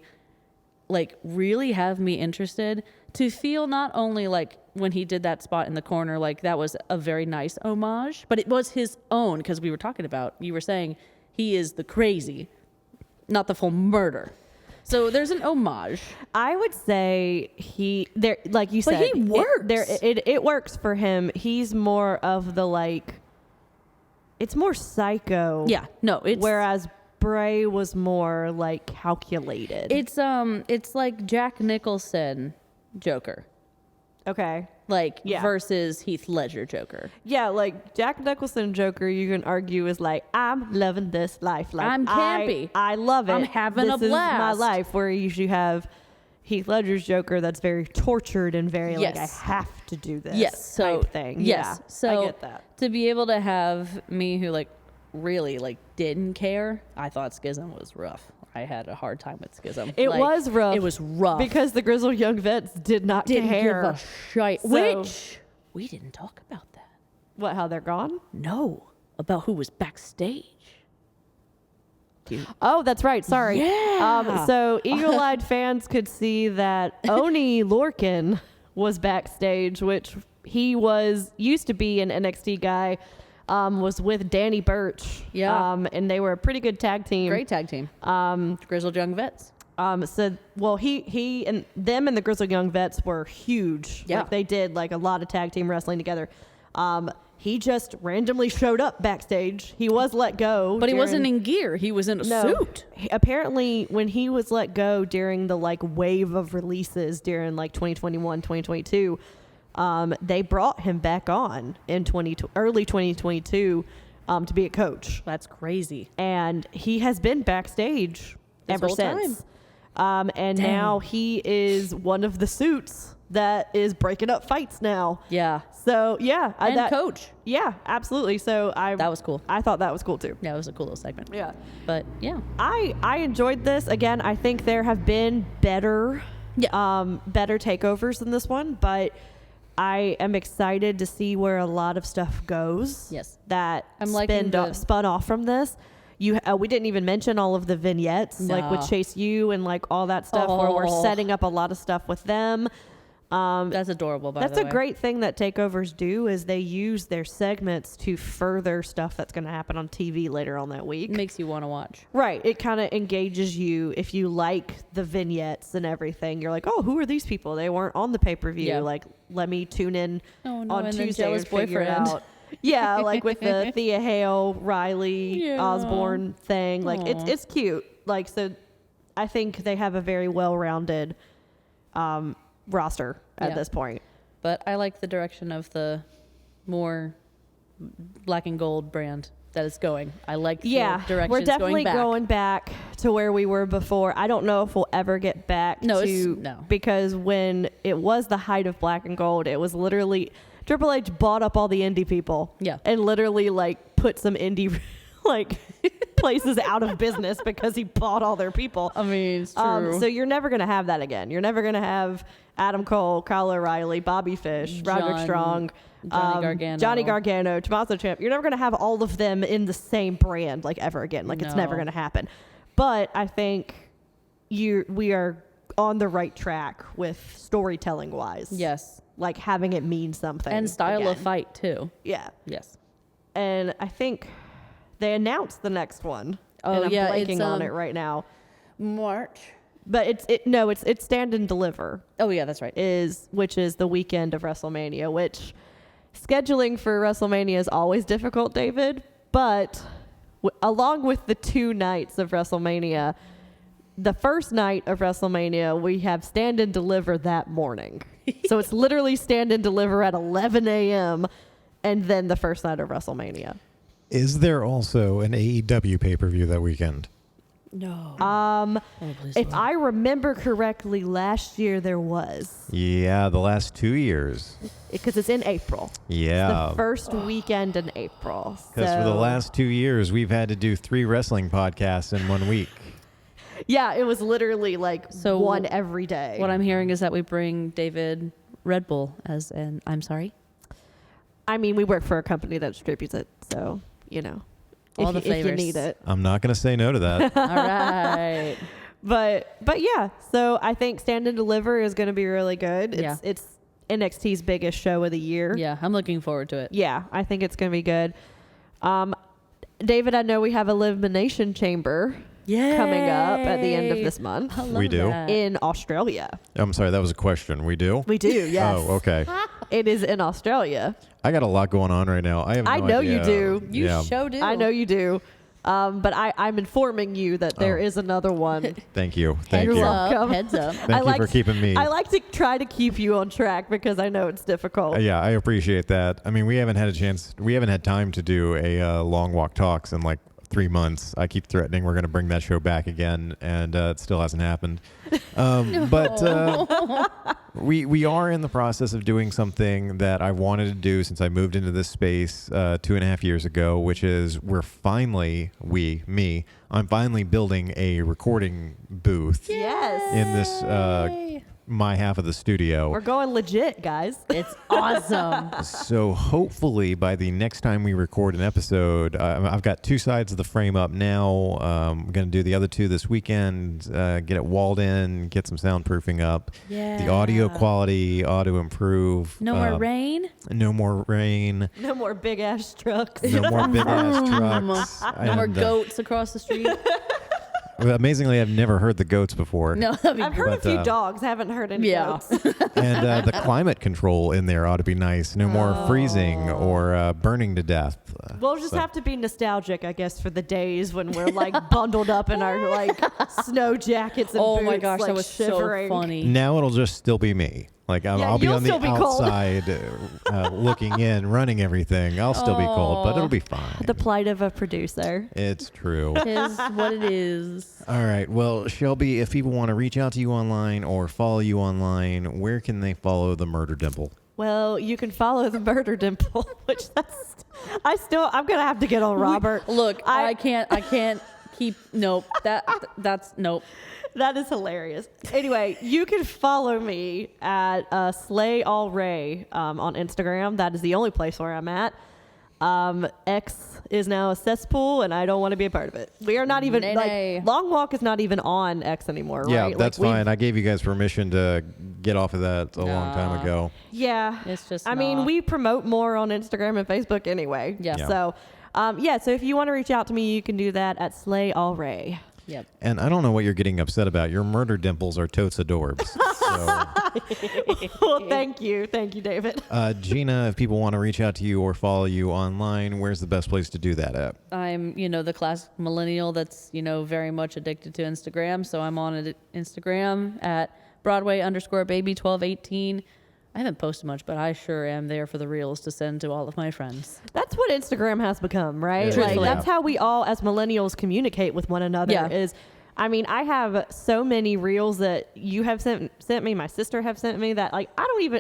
like really have me interested, to feel not only like when he did that spot in the corner, like that was a very nice homage, but it was his own, because you were saying he is the crazy, not the full murder. So there's an homage. I would say like you said, but he works. It works for him. He's more of the like, it's more psycho. Yeah, no, it's whereas Bray was more like calculated. It's like Jack Nicholson Joker. Okay. Versus Heath Ledger Joker. Yeah, like Jack Nicholson Joker, you can argue is like, I'm loving this life. Like, I'm campy. I love it. I'm having a blast. This is my life. Where you have Heath Ledger's Joker that's very tortured and very like, I have to do this type thing. Yes. Yeah, So I get that. To be able to have me who like really like didn't care, I thought Schism was rough. I had a hard time with Schism. It was rough. It was rough. Because the Grizzled Young Vets didn't care. give a shite. So, which we didn't talk about that. What, how they're gone? No. About who was backstage. Oh, that's right. Sorry. Yeah. So eagle-eyed fans could see that Oni Lorcan was backstage, which he used to be an NXT guy. Was with Danny Burch. Yeah. And they were a pretty good tag team. Great tag team. Grizzled Young Vets. He and them and the Grizzled Young Vets were huge. Yeah. Like, they did like a lot of tag team wrestling together. He just randomly showed up backstage. He was let go. But he wasn't in gear. He was in a suit. Apparently, when he was let go during the like wave of releases during like 2021, 2022, they brought him back on in early 2022 to be a coach. That's crazy. And he has been backstage ever since. And now he is one of the suits that is breaking up fights now. Yeah. So yeah, coach. Yeah, absolutely. So that was cool. I thought that was cool too. Yeah, it was a cool little segment. Yeah. But yeah, I enjoyed this. Again, I think there have been better takeovers than this one, but I am excited to see where a lot of stuff goes. Yes. That I'm spun off from this. We didn't even mention all of the vignettes, like with Chase U and like all that stuff, where we're setting up a lot of stuff with them. That's adorable, by the way. That's a great thing that takeovers do, is they use their segments to further stuff that's going to happen on TV later on that week. It makes you want to watch. Right. It kind of engages you. If you like the vignettes and everything, you're like, oh, who are these people? They weren't on the pay-per-view. Yeah. Like, let me tune in on Tuesday and figure it boyfriend. out. Yeah, like with the Thea Hale, Riley, Osborne thing. Like, it's cute. Like, so I think they have a very well-rounded roster at this point. But I like the direction of the more black and gold brand that it's going. I like the direction we're it's definitely going back to where we were before. I don't know if we'll ever get back because when it was the height of black and gold, it was literally Triple H bought up all the indie people. Yeah. And literally like put some indie like place is out of business because he bought all their people. I mean, it's true. So you're never going to have that again. You're never going to have Adam Cole, Kyle O'Reilly, Bobby Fish, Roderick Strong, Johnny Gargano, Tommaso Ciampa. You're never going to have all of them in the same brand like ever again. Like it's never going to happen. But I think we are on the right track with storytelling wise. Yes. Like having it mean something. And style again. of fight too. Yeah. Yes. And I think they announced the next one. Oh, and I'm yeah, blanking it's, on it right now. March. But it's Stand and Deliver. Oh yeah, that's right. Which is the weekend of WrestleMania, which scheduling for WrestleMania is always difficult, David. But along with the 2 nights of WrestleMania, the first night of WrestleMania, we have Stand and Deliver that morning. So it's literally Stand and Deliver at 11 a.m. and then the first night of WrestleMania. Is there also an AEW pay-per-view that weekend? No. If I remember correctly, last year there was. Yeah, the last 2 years. Because it's in April. Yeah. The first weekend in April. Because for the last 2 years, we've had to do 3 wrestling podcasts in 1 week. Yeah, it was literally like one every day. What I'm hearing is that we bring David Red Bull as an I'm sorry. I mean, we work for a company that distributes it, so, you know. All the if you flavors. need it. I'm not going to say no to that. All right. But yeah, so I think Stand and Deliver is going to be really good. Yeah. It's NXT's biggest show of the year. Yeah, I'm looking forward to it. Yeah, I think it's going to be good. David, I know we have Elimination Chamber coming up at the end of this month. We do. In Australia. I'm sorry, that was a question. We do? We do, yes. Oh, okay. It is in Australia. I got a lot going on right now. I know you idea. do. You Yeah. sure do. I know you do. But I'm informing you that there is another one. Thank you. Thank You're you. welcome. Heads up. Thank you for keeping me. I like to try to keep you on track because I know it's difficult. Yeah, I appreciate that. I mean, we haven't had time to do a long walk talks in like 3 months. I keep threatening we're going to bring that show back again, and it still hasn't happened. But we are in the process of doing something that I wanted to do since I moved into this space 2.5 years ago, which is I'm finally building a recording booth Yes. in this my half of the studio. We're going legit, guys. It's awesome. So hopefully by the next time we record an episode, I've got 2 sides of the frame up now. I'm going to do the other 2 this weekend, get it walled in, get some soundproofing up. Yeah. The audio quality ought to improve. No more rain? No more rain. No more big ass trucks. No more big ass trucks. No more And, goats across the street? amazingly, I've never heard the goats before. No, that'd be I've heard a But, few dogs. Haven't heard any goats. And the climate control in there ought to be nice. No more freezing or burning to death. We'll just have to be nostalgic, I guess, for the days when we're like bundled up in our like snow jackets and Oh boots, my gosh, like, that was shivering. so funny. Now it'll just still be me. Like I'll be you'll on the still be cold. outside looking in, running everything. I'll still be cold, but it'll be fine. The plight of a producer. It's true. It is what it is. All right. Well, Shelby, if people want to reach out to you online or follow you online, where can they follow the Murder Dimple? Well, you can follow the Murder Dimple, which I'm gonna have to get on Robert. Look, I can't keep nope. That's nope. That is hilarious. Anyway, you can follow me at Slay All Ray on Instagram. That is the only place where I'm at. X is now a cesspool, and I don't want to be a part of it. We are not even Nay. Long Walk is not even on X anymore, Yeah, right? that's fine. I gave you guys permission to get off of that a long time ago. Yeah, It's just I mean, not. we promote more on Instagram and Facebook anyway. Yeah. Yeah. So, so if you want to reach out to me, you can do that at Slay All Ray. Yep. And I don't know what you're getting upset about. Your murder dimples are totes adorbs. So, Well, thank you, David. Gina, if people want to reach out to you or follow you online, where's the best place to do that at? I'm, the classic millennial that's, very much addicted to Instagram. So I'm on Instagram at Broadway_baby1218. I haven't posted much, but I sure am there for the reels to send to all of my friends. That's what Instagram has become, right? Yeah. Like Truthfully. that's how we all, as millennials, communicate with one another. Yeah. I have so many reels that you have sent me. My sister have sent me that I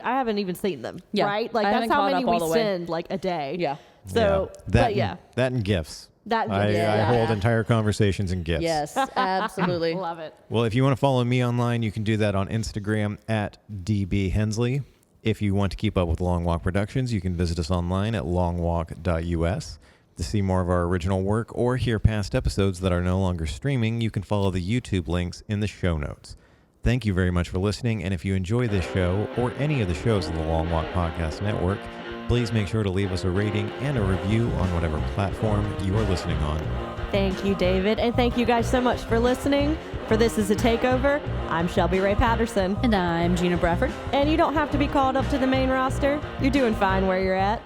haven't even seen them. Yeah. Right? Like I that's haven't how caught many up we all the way. send like a day. Yeah. So, that but yeah. that and gifts. I hold entire conversations in GIFs. Yes, absolutely. Love it. Well, if you want to follow me online, you can do that on Instagram at dbhensley. If you want to keep up with Long Walk Productions, you can visit us online at longwalk.us. To see more of our original work or hear past episodes that are no longer streaming, you can follow the YouTube links in the show notes. Thank you very much for listening, and if you enjoy this show or any of the shows of the Long Walk Podcast Network, please make sure to leave us a rating and a review on whatever platform you are listening on. Thank you, David, and thank you guys so much for listening. For This Is a Takeover, I'm Shelby Ray Patterson. And I'm Gina Bradford. And you don't have to be called up to the main roster. You're doing fine where you're at.